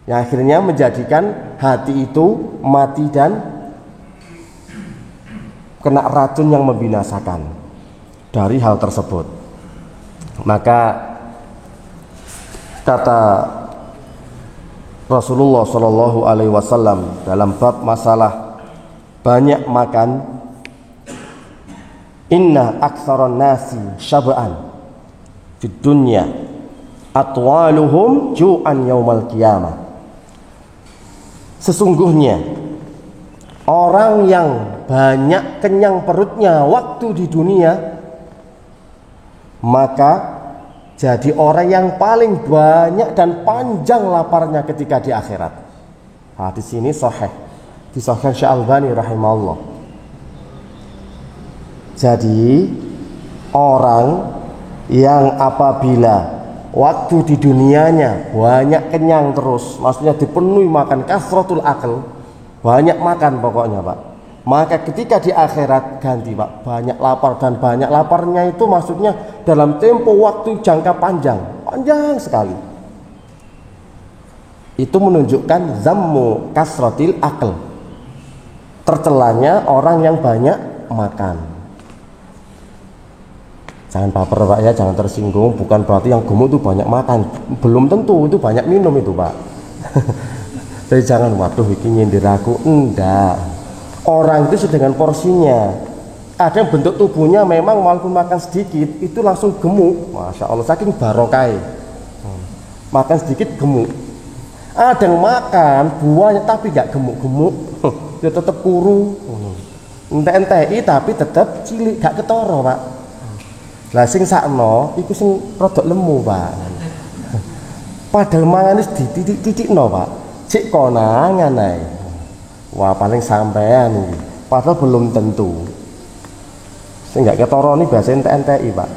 Speaker 1: yang akhirnya menjadikan hati itu mati dan kena racun yang membinasakan dari hal tersebut. Maka kata Rasulullah Shallallahu Alaihi Wasallam dalam bab masalah banyak makan, inna aktsaran nasi syab'an fid dunya atwaluhum ju'an yaumal qiyamah. Sesungguhnya orang yang banyak kenyang perutnya waktu di dunia, maka jadi orang yang paling banyak dan panjang laparnya ketika di akhirat. Hadis ini sahih, disahihkan Syekh Albani rahimahullah. Jadi orang yang apabila waktu di dunianya banyak kenyang terus, maksudnya dipenuhi makan, kasratul akal, banyak makan pokoknya, Pak, maka ketika di akhirat ganti, Pak, banyak lapar. Dan banyak laparnya itu maksudnya dalam tempo waktu jangka panjang sekali. Itu menunjukkan zammu kasratil akal, tercelanya orang yang banyak makan. Jangan baper, Pak, ya, jangan tersinggung. Bukan berarti yang gemuk itu banyak makan, belum tentu itu banyak minum itu, Pak. Jadi jangan, waduh ini nyindir aku, enggak. Orang itu dengan porsinya. Ada yang bentuk tubuhnya memang walaupun makan sedikit itu langsung gemuk, masya Allah, saking barokai. Makan sedikit gemuk. Ada yang makan buahnya tapi gak gemuk-gemuk, dia tetap kuru. Ente-entei tapi tetap cilik, gak ketoro, Pak. Lah sing sakno iku sing rodok lemu, Pak. Padahal mangan wis dititik-titikno, Pak. Cik konangan ae. Wah, paling sampean iki. Padahal belum tentu. Sing gak ketara ni bahasa ente-entei, Pak.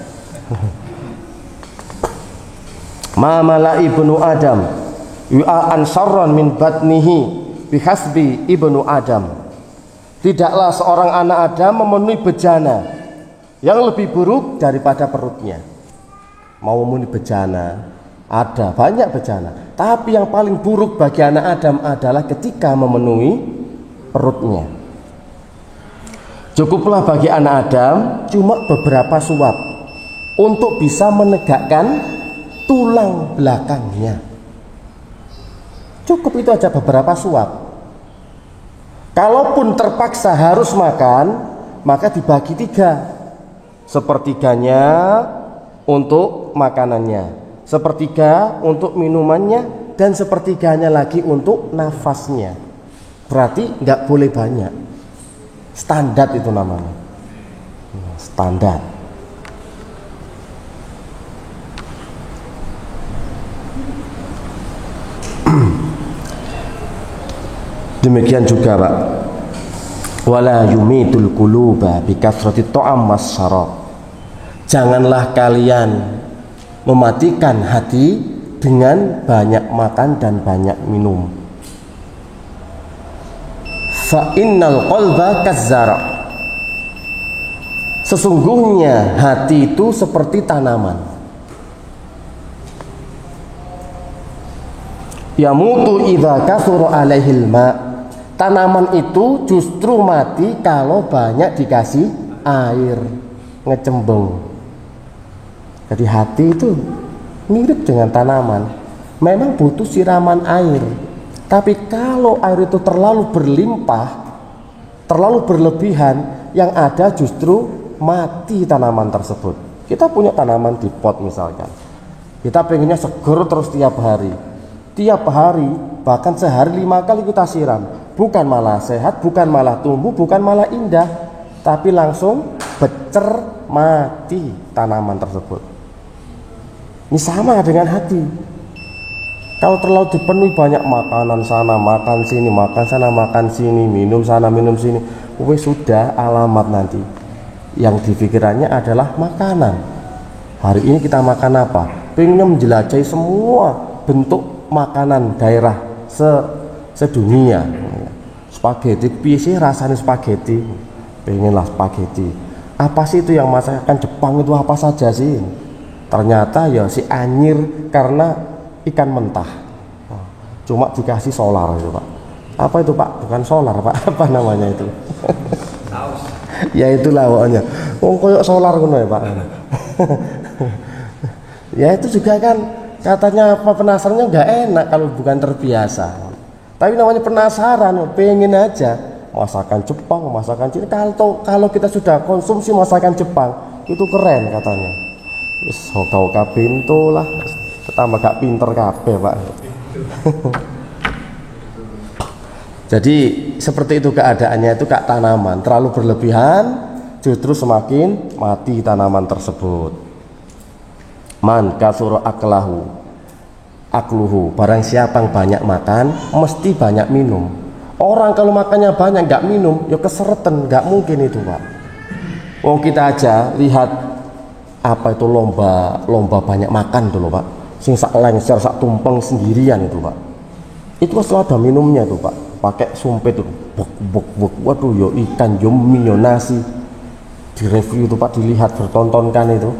Speaker 1: Ma mala ibnu Adam yu'an syarran min batnihi bihasbi ibnu Adam. Tidaklah seorang anak Adam memenuhi bejana yang lebih buruk daripada perutnya. Mau memenuhi bejana, ada banyak bejana, tapi yang paling buruk bagi anak Adam adalah ketika memenuhi perutnya. Cukuplah bagi anak Adam cuma beberapa suap untuk bisa menegakkan tulang belakangnya. Cukup itu aja, beberapa suap. Kalaupun terpaksa harus makan, maka dibagi 3. Sepertiganya untuk makanannya, sepertiga untuk minumannya, dan sepertiganya lagi untuk nafasnya. Berarti nggak boleh banyak. Standar itu namanya. Standar. Demikian juga, Pak, wala yumitul quluba bi kasrati ta'am wasyarab. Janganlah kalian mematikan hati dengan banyak makan dan banyak minum. Fa innal qalba kazzara. Sesungguhnya hati itu seperti tanaman. Yamutu idza kasura alaihil ma. Tanaman itu justru mati kalau banyak dikasih air, ngecembung. Jadi hati itu mirip dengan tanaman, memang butuh siraman air. Tapi kalau air itu terlalu berlimpah, terlalu berlebihan, yang ada justru mati tanaman tersebut. Kita punya tanaman di pot misalkan, Kita pengennya seger terus tiap hari. Tiap hari, bahkan sehari 5 kali kita siram. Bukan malah sehat, bukan malah tumbuh, bukan malah indah, tapi langsung becer, mati tanaman tersebut. Ini sama dengan hati. Kalau terlalu dipenuhi banyak makanan sana, makan sini, makan sana, makan sini, minum sana, minum sini, wes sudah alamat nanti. Yang di pikirannya adalah makanan. Hari ini kita makan apa? Pengennya menjelajahi semua bentuk makanan daerah sedunia. Spaghetti, piye rasanya spaghetti? Pengenlah spaghetti. Apa sih itu yang masakan Jepang itu apa saja sih? Ternyata ya si anyir karena ikan mentah. Cuma dikasih solar itu Pak. Apa itu Pak? Bukan solar Pak. Apa namanya itu? Ya itulah pokoknya. Koyok solar ngono ya Pak. Ya itu juga kan katanya apa, penasarannya nggak enak kalau bukan terbiasa. Tapi namanya penasaran, pengen aja masakan Jepang, masakan Cina. Kalau kita sudah konsumsi masakan Jepang itu keren katanya. Wis hoka-hoka pintu lah, pertama gak pinter kabeh Pak. Jadi seperti itu keadaannya itu kak tanaman terlalu berlebihan justru semakin mati tanaman tersebut. Man kasura akluhu, barang siapa yang banyak makan mesti banyak minum. Orang kalau makannya banyak nggak minum ya keseretan, nggak mungkin itu Pak. Oh kita aja lihat apa itu lomba banyak makan dulu Pak, sing sak lengser sak tumpeng sendirian itu Pak, itu selalu ada minumnya tuh Pak, pakai sumpit tuh buk, waduh yo ikan yo mie yo nasi, di review itu Pak, dilihat bertontonkan itu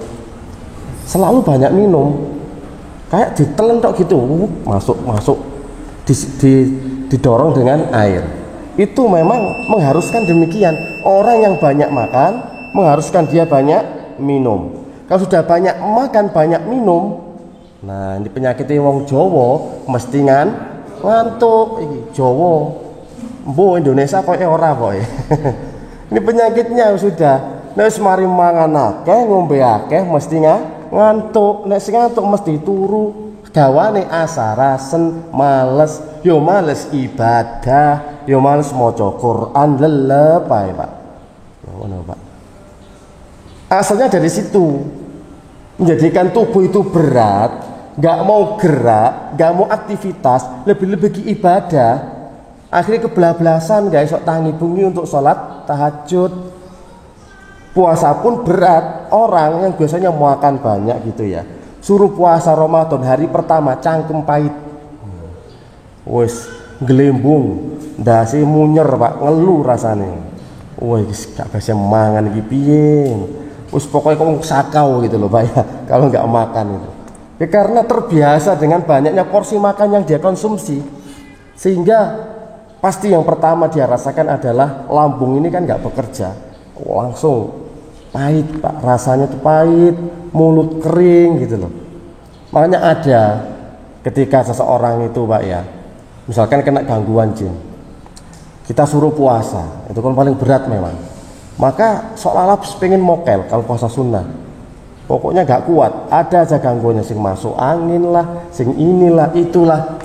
Speaker 1: selalu banyak minum, kayak ditelan tok gitu, masuk didorong dengan air. Itu memang mengharuskan demikian. Orang yang banyak makan mengharuskan dia banyak minum. Kalau sudah banyak makan banyak minum, nah ini penyakitnya wong Jawa mesti ngantuk. Jawa mbo Indonesia kok ora kok. Ini penyakitnya sudah. Nek mari mangan akeh ngombe akeh mesti ngantuk. Nek sing ngantuk mesti turu. Gawane asarasen, males, yo males ibadah, yo males maca Quran, lelep ae Pak. Ngono Pak. Asalnya dari situ, menjadikan tubuh itu berat, nggak mau gerak, nggak mau aktivitas, lebih-lebih ibadah. Akhirnya kebelablasan, nggak esok tangi bungi untuk sholat tahajud. Puasa pun berat. Orang yang biasanya makan banyak gitu ya, suruh puasa Ramadan hari pertama cangkem pahit, wes gelembung, ndase munyer Pak, ngeluh rasane. Wes gak bisa mangan iki piye. Wes pokoknya kok sakau gitu loh Pak ya, kalau nggak makan itu. Ya karena terbiasa dengan banyaknya porsi makan yang dia konsumsi, sehingga pasti yang pertama dia rasakan adalah lambung ini kan nggak bekerja, langsung pahit Pak, rasanya tuh pahit, mulut kering gitu loh. Makanya ada ketika seseorang itu Pak ya, misalkan kena gangguan jin, kita suruh puasa, itu kan paling berat memang. Maka seolah-olah pengen mokel kalau puasa sunnah, pokoknya gak kuat, ada aja gangguannya, sing masuk angin lah, sing inilah itulah.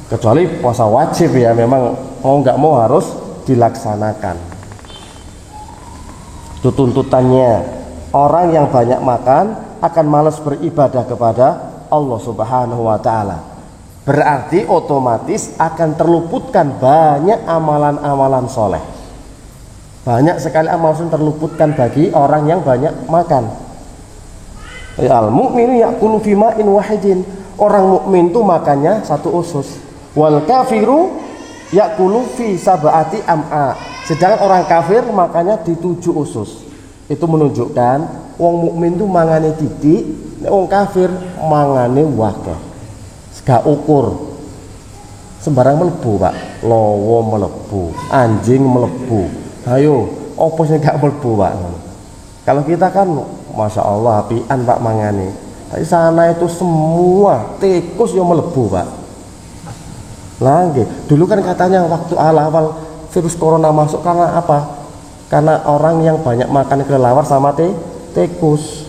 Speaker 1: Kecuali puasa wajib ya, memang mau nggak mau harus dilaksanakan. Itu tuntutannya. Orang yang banyak makan akan malas beribadah kepada Allah Subhanahu wa Ta'ala. Berarti otomatis akan terluputkan banyak amalan-amalan soleh. Banyak sekali amalan terluputkan bagi orang yang banyak makan. Al-mu'minu ya'kulu fi ma'in wahidin. Orang mukmin itu makannya satu usus. Wal kafiru ya'kulu fi sab'ati am'a. Sedangkan orang kafir makannya di 7 usus. Itu menunjukkan wong mukmin itu mangane titik, wong kafir mangane wakeh. Gak ukur. Sembarang melebu Pak. Lowo melebu, anjing melebu. Ayo, opo sing gak melebu Pak. Kalau kita kan Masya Allah apian Pak mangane. Tapi sana itu semua tikus yang melebu Pak. Lagi dulu kan katanya waktu awal virus corona masuk karena apa? Karena orang yang banyak makan kelelawar sama tikus.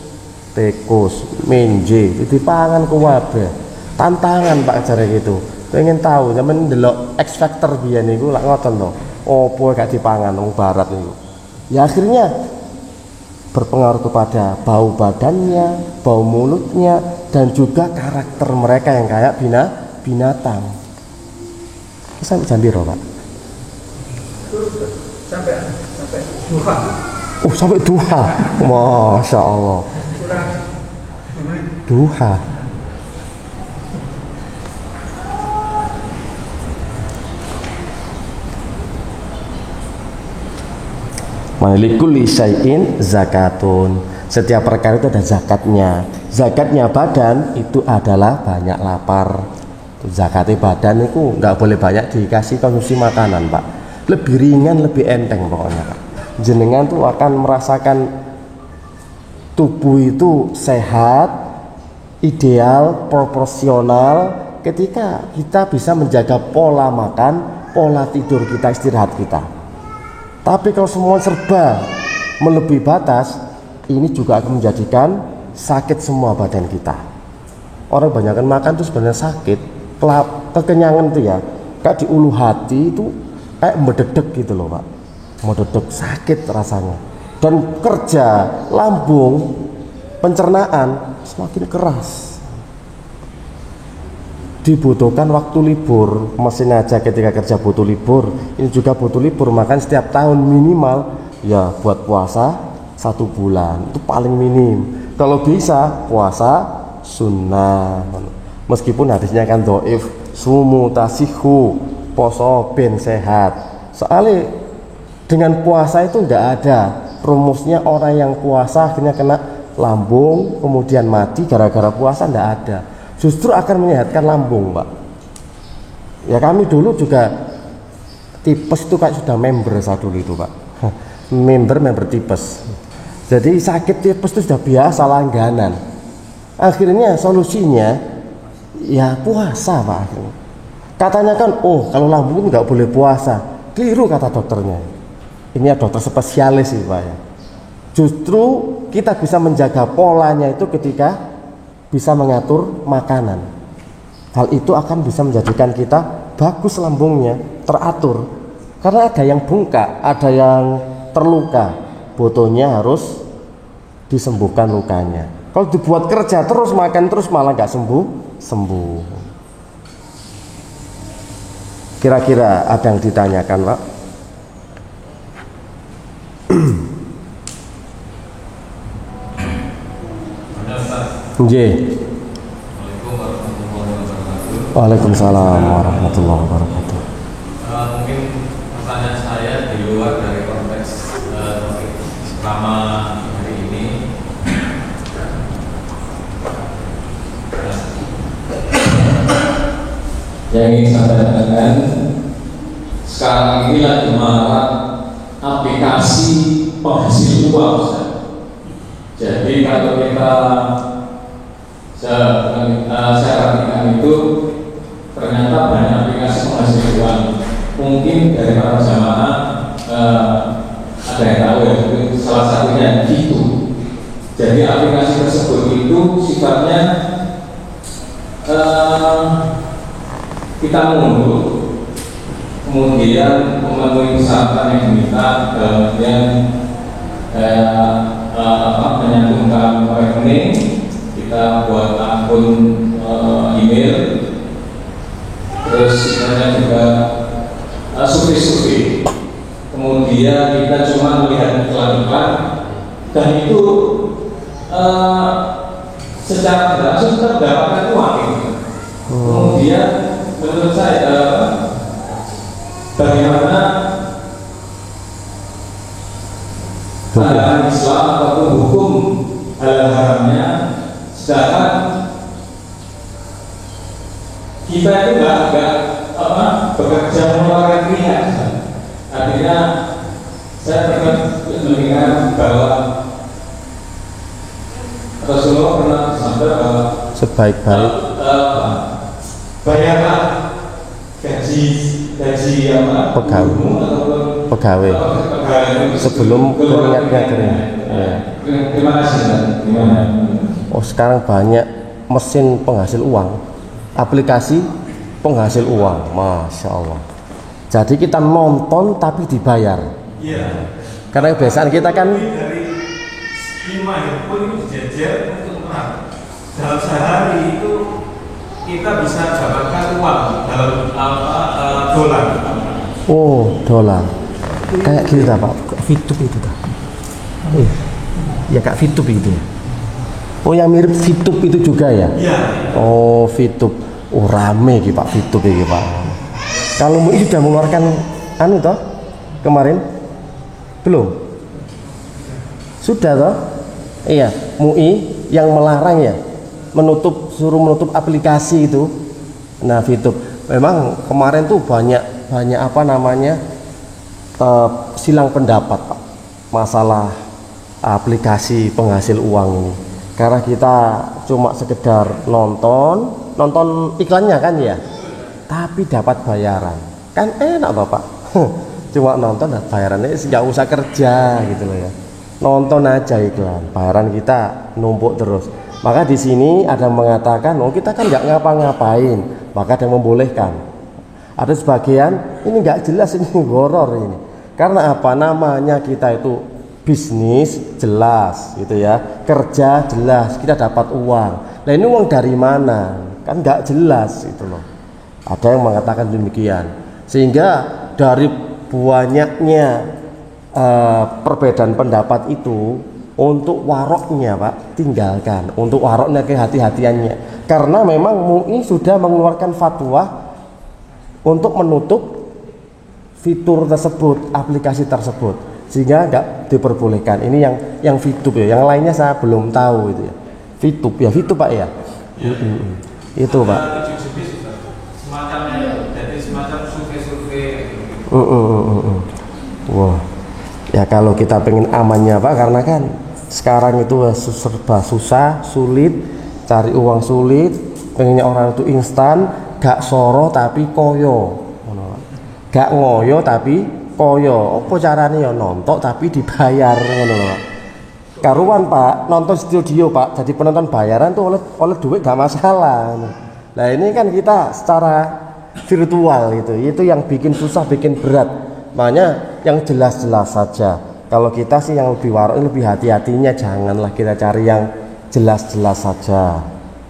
Speaker 1: tikus, menje, itu dipangan kuwabe. Tantangan Pak jare gitu. Pengen tahu sampean ndelok X Factor biyen niku lak ngoten to. Opo gak dipangan wong barat niku. Ya akhirnya berpengaruh kepada bau badannya, bau mulutnya, dan juga karakter mereka yang kayak binatang. Sampai jam piro, Pak?
Speaker 2: Sampai duha.
Speaker 1: Oh, sampai duha. Masya Allah. Duha. Malikul syai'in zakatun. Setiap perkara itu ada zakatnya. Zakatnya badan itu adalah banyak lapar. Zakatnya badan itu nggak boleh banyak dikasih konsumsi makanan, Pak. Lebih ringan, lebih enteng pokoknya, Pak. Jenengan tuh akan merasakan tubuh itu sehat, ideal, proporsional ketika kita bisa menjaga pola makan, pola tidur kita, istirahat kita. Tapi kalau semua serba melebihi batas, ini juga akan menjadikan sakit semua badan kita. Orang kebanyakan makan itu sebenarnya sakit, kekenyangan itu ya, kayak di ulu hati itu kayak mendedek gitu loh, Pak. Mendedek, sakit rasanya. Dan kerja lambung, pencernaan semakin keras. Dibutuhkan waktu libur. Mesin aja ketika kerja butuh libur, ini juga butuh libur. Makan setiap tahun minimal ya buat puasa 1 bulan itu paling minim. Kalau bisa puasa sunnah, meskipun hadisnya kan dhaif, sumu tasihu, poso ben sehat. Soalnya dengan puasa itu enggak ada rumusnya orang yang puasa akhirnya kena lambung kemudian mati gara-gara puasa, enggak ada. Justru akan menyehatkan lambung, Pak. Ya kami dulu juga tipes itu kayak sudah member saya dulu itu, Pak. member tipes. Jadi sakit tipes itu sudah biasa langganan. Akhirnya solusinya ya puasa, Pak. Katanya kan, oh kalau lambung nggak boleh puasa. Keliru kata dokternya. Ini ya dokter spesialis sih, Pak ya. Justru kita bisa menjaga polanya itu ketika bisa mengatur makanan. Hal itu akan bisa menjadikan kita bagus lambungnya, teratur. Karena ada yang bengkak, ada yang terluka, butuhnya harus disembuhkan lukanya. Kalau dibuat kerja terus, makan terus, malah nggak sembuh. Kira-kira ada yang ditanyakan, Pak? Nggih. Waalaikumsalam warahmatullahi wabarakatuh.
Speaker 3: Mungkin pertanyaan saya di luar dari konteks selama hari ini. Yang ingin saya tanyakan, sekarang ini lagi marak aplikasi penghasil uang. Jadi kalau kita saya perhatikan itu ternyata banyak aplikasi penghasil uang. Mungkin dari para jamaah ada yang tahu ya, salah satunya itu. Jadi aplikasi tersebut itu sifatnya kita mengunduh, kemudian memenuhi syarat yang diminta, kemudian menyambungkan rekening, kita buat akun email, terus kita juga survei, kemudian kita cuma melihat iklan-iklan, dan itu secara langsung kita mendapatkan uang gitu. Kemudian menurut saya bagaimana pandangan Islam ataupun hukum halal haramnya, sedangkan kita itu nggak bekerja mengeluarkan keringat. Artinya saya pernah mendengar bahwa Rasulullah pernah bersabda bahwa
Speaker 1: sebaik-baik
Speaker 3: bayarlah gaji
Speaker 1: pegawai sebelum keringatnya kering.
Speaker 3: Terima kasih.
Speaker 1: Oh, sekarang banyak mesin penghasil uang, aplikasi penghasil uang, masya Allah. Jadi kita nonton tapi dibayar.
Speaker 2: Iya.
Speaker 1: Karena kebiasaan kita kan
Speaker 2: dari 5 handphone itu dijejer untuk perang. Dalam sehari itu kita bisa dapatkan uang dalam dolar.
Speaker 1: oh dolar. Kayak gitu tak Pak? Fitup itu tak? Iya. Ya Kak Fitup itu ya. Oh yang mirip Fitup itu juga ya?
Speaker 2: Iya.
Speaker 1: Oh Fitup. Oh rame gitu Pak Fitup ini Pak. Kalau MUI sudah mengeluarkan anu toh kemarin? Belum? Sudah toh? Iya, MUI yang melarang ya, suruh menutup aplikasi itu. Nah Fitup. Memang kemarin tuh banyak apa namanya silang pendapat Pak masalah aplikasi penghasil uang ini. Karena kita cuma sekedar nonton iklannya kan ya, tapi dapat bayaran kan enak Bapak. Cuma nonton dan bayarannya nggak usah kerja gitu loh ya, nonton aja iklan, bayaran kita numpuk terus. Maka di sini ada yang mengatakan oh kita kan nggak ngapa-ngapain, maka ada yang membolehkan. Ada sebagian ini nggak jelas, ini horor ini. Karena apa? Namanya kita itu bisnis jelas gitu ya, kerja jelas, kita dapat uang. Nah ini uang dari mana? Kan nggak jelas itu loh. Ada yang mengatakan demikian. Sehingga dari banyaknya perbedaan pendapat itu, untuk waroknya Pak tinggalkan, untuk waroknya kehati-hatiannya. Karena memang MUI sudah mengeluarkan fatwa untuk menutup fitur tersebut, aplikasi tersebut, sehingga nggak diperbolehkan. Ini yang Fitup ya, yang lainnya saya belum tahu itu ya. Fitup ya, Fitup Pak ya. Itu Pak.
Speaker 2: Jadi semacam survei-survei.
Speaker 1: Wah, ya kalau kita pengen amannya Pak, karena kan sekarang itu serba susah, sulit, cari uang sulit, pengennya orang itu instan, gak soro tapi koyo, gak ngoyo tapi koyo. Apa caranya ya nonton tapi dibayar ngono lho. Karuan Pak, nonton studio Pak, jadi penonton bayaran tuh oleh duit gak masalah. Nah ini kan kita secara virtual itu yang bikin susah, bikin berat. Makanya yang jelas-jelas saja. Kalau kita sih yang lebih warok, lebih hati-hatinya, janganlah kita cari yang jelas-jelas saja.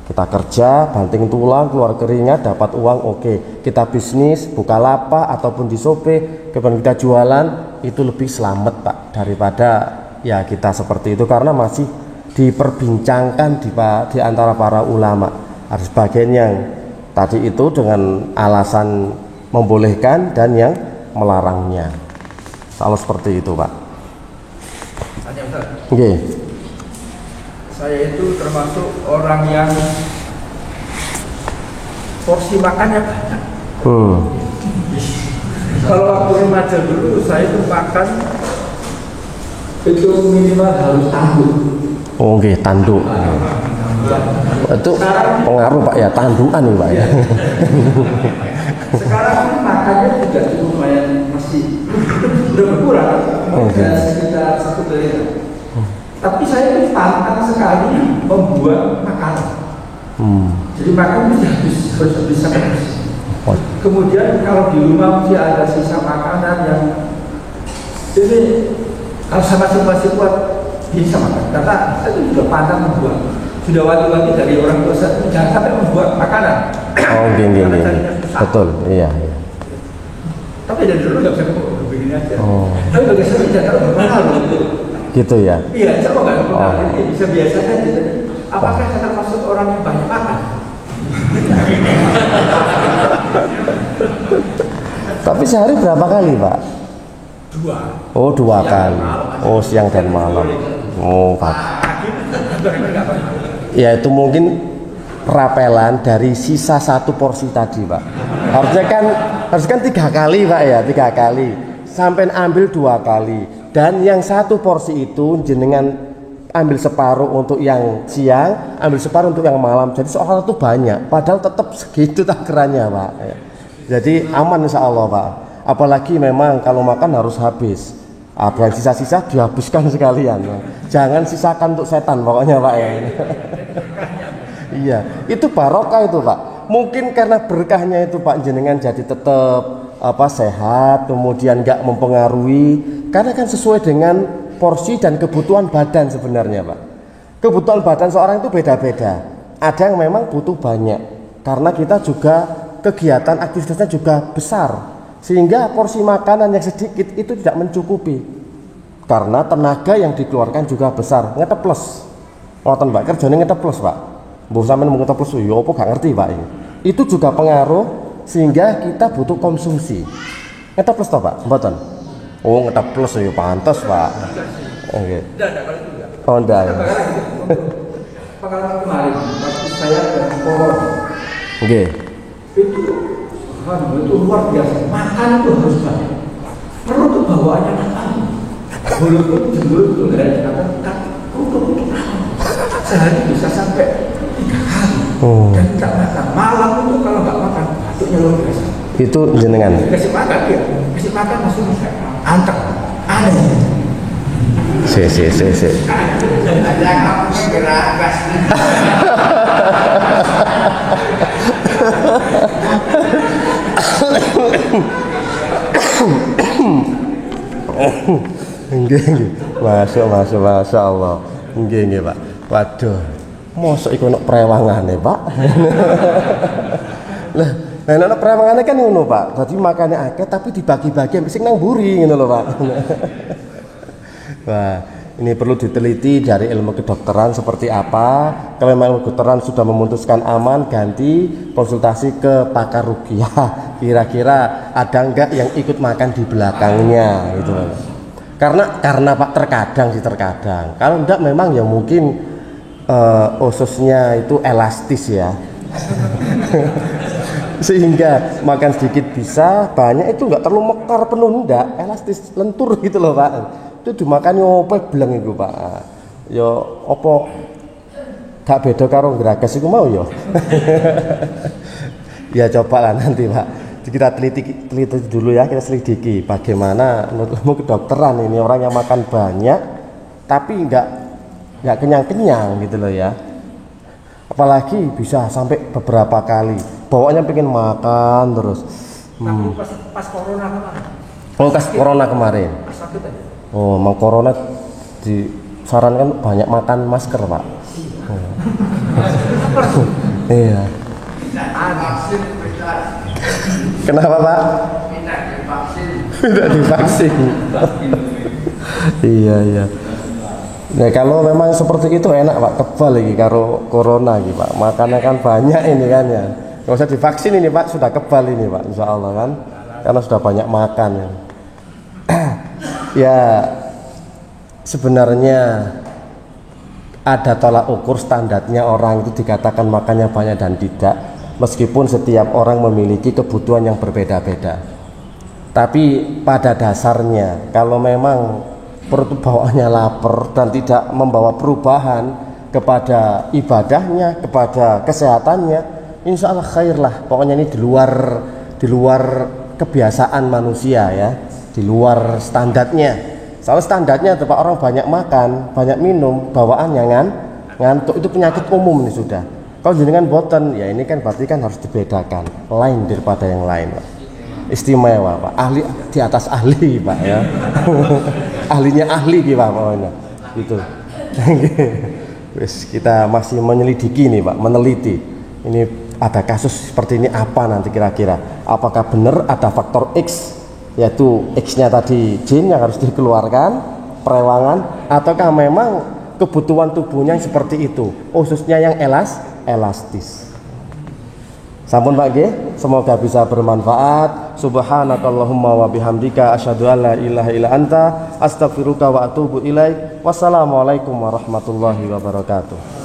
Speaker 1: Kita kerja, banting tulang, keluar keringat, dapat uang, oke. Kita bisnis, buka lapak ataupun di Shopee, kemudian kita jualan, itu lebih selamat Pak daripada ya kita seperti itu, karena masih diperbincangkan di antara para ulama. Ada sebagian yang tadi itu dengan alasan membolehkan dan yang melarangnya. Kalau seperti itu Pak.
Speaker 4: Tanya Ustaz.
Speaker 1: Oke.
Speaker 4: Saya itu termasuk orang yang porsi makannya banyak. Kalau waktu remaja dulu saya itu makan itu minimal harus tanduk.
Speaker 1: Oh nggih, tanduk. Itu pengaruh Pak ya, tandukan nih Pak ya.
Speaker 4: Sekarang makannya juga lumayan masih udah berkurang. Sekitar 1 liter. Tapi saya itu pantang sekali membuat makanan. Jadi makan harus bisa habis. Kemudian kalau di rumah masih ada sisa makanan yang ini kalau saya masih kuat bisa makan. Karena saya juga pantang membuat. Sudah wanti-wanti dari orang tua saya jangan sampai membuat makanan.
Speaker 1: Oh gini. Betul, iya.
Speaker 4: Tapi dari dulu nggak bisa begini aja.
Speaker 1: Oh.
Speaker 4: Tapi bagi saya tidak terlalu berpengaruh.
Speaker 1: Gitu ya.
Speaker 4: Iya, coba nggak berpengaruh. Jadi bisa biasa aja. Apakah saya termasuk orang yang banyak makan?
Speaker 1: Tapi sehari berapa kali Pak?
Speaker 4: 2.
Speaker 1: Oh 2 kali. Oh siang dan malam. Oh Pak. Ya itu mungkin rapelan dari sisa 1 porsi tadi Pak. Harusnya kan 3 kali Pak ya, 3 kali. Sampai ambil 2 kali. Dan yang 1 porsi itu jenengan ambil separuh untuk yang siang, ambil separuh untuk yang malam. Jadi seolah itu banyak, padahal tetap segitu takarannya Pak. Jadi aman insya Allah Pak. Apalagi memang kalau makan harus habis. Ada yang sisa-sisa dihabiskan sekalian. Jangan sisakan untuk setan pokoknya Pak ya. Iya, itu barokah itu Pak. Mungkin karena berkahnya itu Pak jenengan jadi tetap sehat, kemudian nggak mempengaruhi, karena kan sesuai dengan porsi dan kebutuhan badan sebenarnya Pak. Kebutuhan badan seorang itu beda-beda. Ada yang memang butuh banyak, karena kita juga kegiatan aktivitasnya juga besar, sehingga porsi makanan yang sedikit itu tidak mencukupi, karena tenaga yang dikeluarkan juga besar. Ngeteples, ngoten Pak, kerjanya ngeteples Pak. Mbok sampean mau ngeteples yo apa gak ngerti Pak ini. Itu juga pengaruh sehingga kita butuh konsumsi. Ngeteples toh Pak, mboten? Oh ngeteples yo pantes Pak. Oke. Oh enggak.
Speaker 4: Pengalaman kemarin waktu saya dari pohon.
Speaker 1: Oke.
Speaker 4: Itu luar biasa. Makan itu harus banyak. Perlu tuh bawaannya makan. Walaupun jemur itu dari kata untuk sehari bisa sampai 3 hari. Dan tidak makan. Malam itu kalau nggak makan batuknya luar biasa.
Speaker 1: Itu jenengan.
Speaker 4: Kasih makan dia, kasih makan langsung anteng. Aneh.
Speaker 1: Si.
Speaker 4: Ada kamu gerakas.
Speaker 1: Nggih. Masya Allah. Nggih Pak. Waduh. Mosok iku ono prewangane Pak. Lah, nek prewangane kan ngono Pak. Dadi makane akeh tapi dibagi-bagi sing nang mburi ngono lho Pak. Wah, ini perlu diteliti dari ilmu kedokteran seperti apa. Kalau memang ilmu kedokteran sudah memutuskan aman, ganti konsultasi ke pakar ruqyah. Kira-kira ada enggak yang ikut makan di belakangnya gitu. Karena Pak terkadang. Kalau enggak memang ya mungkin ususnya itu elastis ya. Sehingga makan sedikit bisa, banyak itu enggak terlalu mekar penuh, enggak, elastis, lentur gitu loh Pak. Itu dimakan opo bleng iku Pak. Ya apa gak beda karo gragas iku mau ya. Ya cobalah nanti Pak. Kita teliti dulu ya, kita selidiki bagaimana menurut kedokteran ini orang yang makan banyak tapi nggak kenyang gitu loh ya. Apalagi bisa sampai beberapa kali. Bawaannya pengen makan terus.
Speaker 4: Pas corona kemarin.
Speaker 1: Oh, pas corona kemarin.
Speaker 4: Pas sakit aja.
Speaker 1: Oh, emang corona disarankan banyak makan masker Pak. Iya. Kenapa Pak? Tidak divaksin. Iya. Nah kalau memang seperti itu enak Pak, kebal lagi karo corona gitu Pak. Makannya kan banyak ini kan ya. Nggak usah divaksin ini Pak, sudah kebal ini Pak, insya Allah kan. Karena sudah banyak makan ya. Ya sebenarnya ada tolak ukur standarnya orang itu dikatakan makannya banyak dan tidak, meskipun setiap orang memiliki kebutuhan yang berbeda-beda. Tapi pada dasarnya kalau memang perut bawaannya lapar dan tidak membawa perubahan kepada ibadahnya, kepada kesehatannya, insya Allah khair lah. Pokoknya ini di luar kebiasaan manusia ya, di luar standarnya. Soal standarnya tempat orang banyak makan, banyak minum, bawaannya ngantuk, itu penyakit umum nih sudah. Kalau jenengan boten, ya ini kan berarti kan harus dibedakan, lain daripada yang lain Pak. Istimewa Pak, ahli di atas ahli Pak ya. Ahlinya ahli gitu Pak pokoknya. Gitu. Wes kita masih menyelidiki nih Pak, meneliti. Ini ada kasus seperti ini apa nanti kira-kira? Apakah benar ada faktor X? Yaitu X-nya tadi jin yang harus dikeluarkan, perewangan, ataukah memang kebutuhan tubuhnya yang seperti itu, khususnya yang elastis. Sampun Pak G, semoga bisa bermanfaat. Subhanakallahumma wa bihamdika asyhadu an la ilaha illa anta astaghfiruka wa atubu ilaik. Wassalamualaikum warahmatullahi wabarakatuh.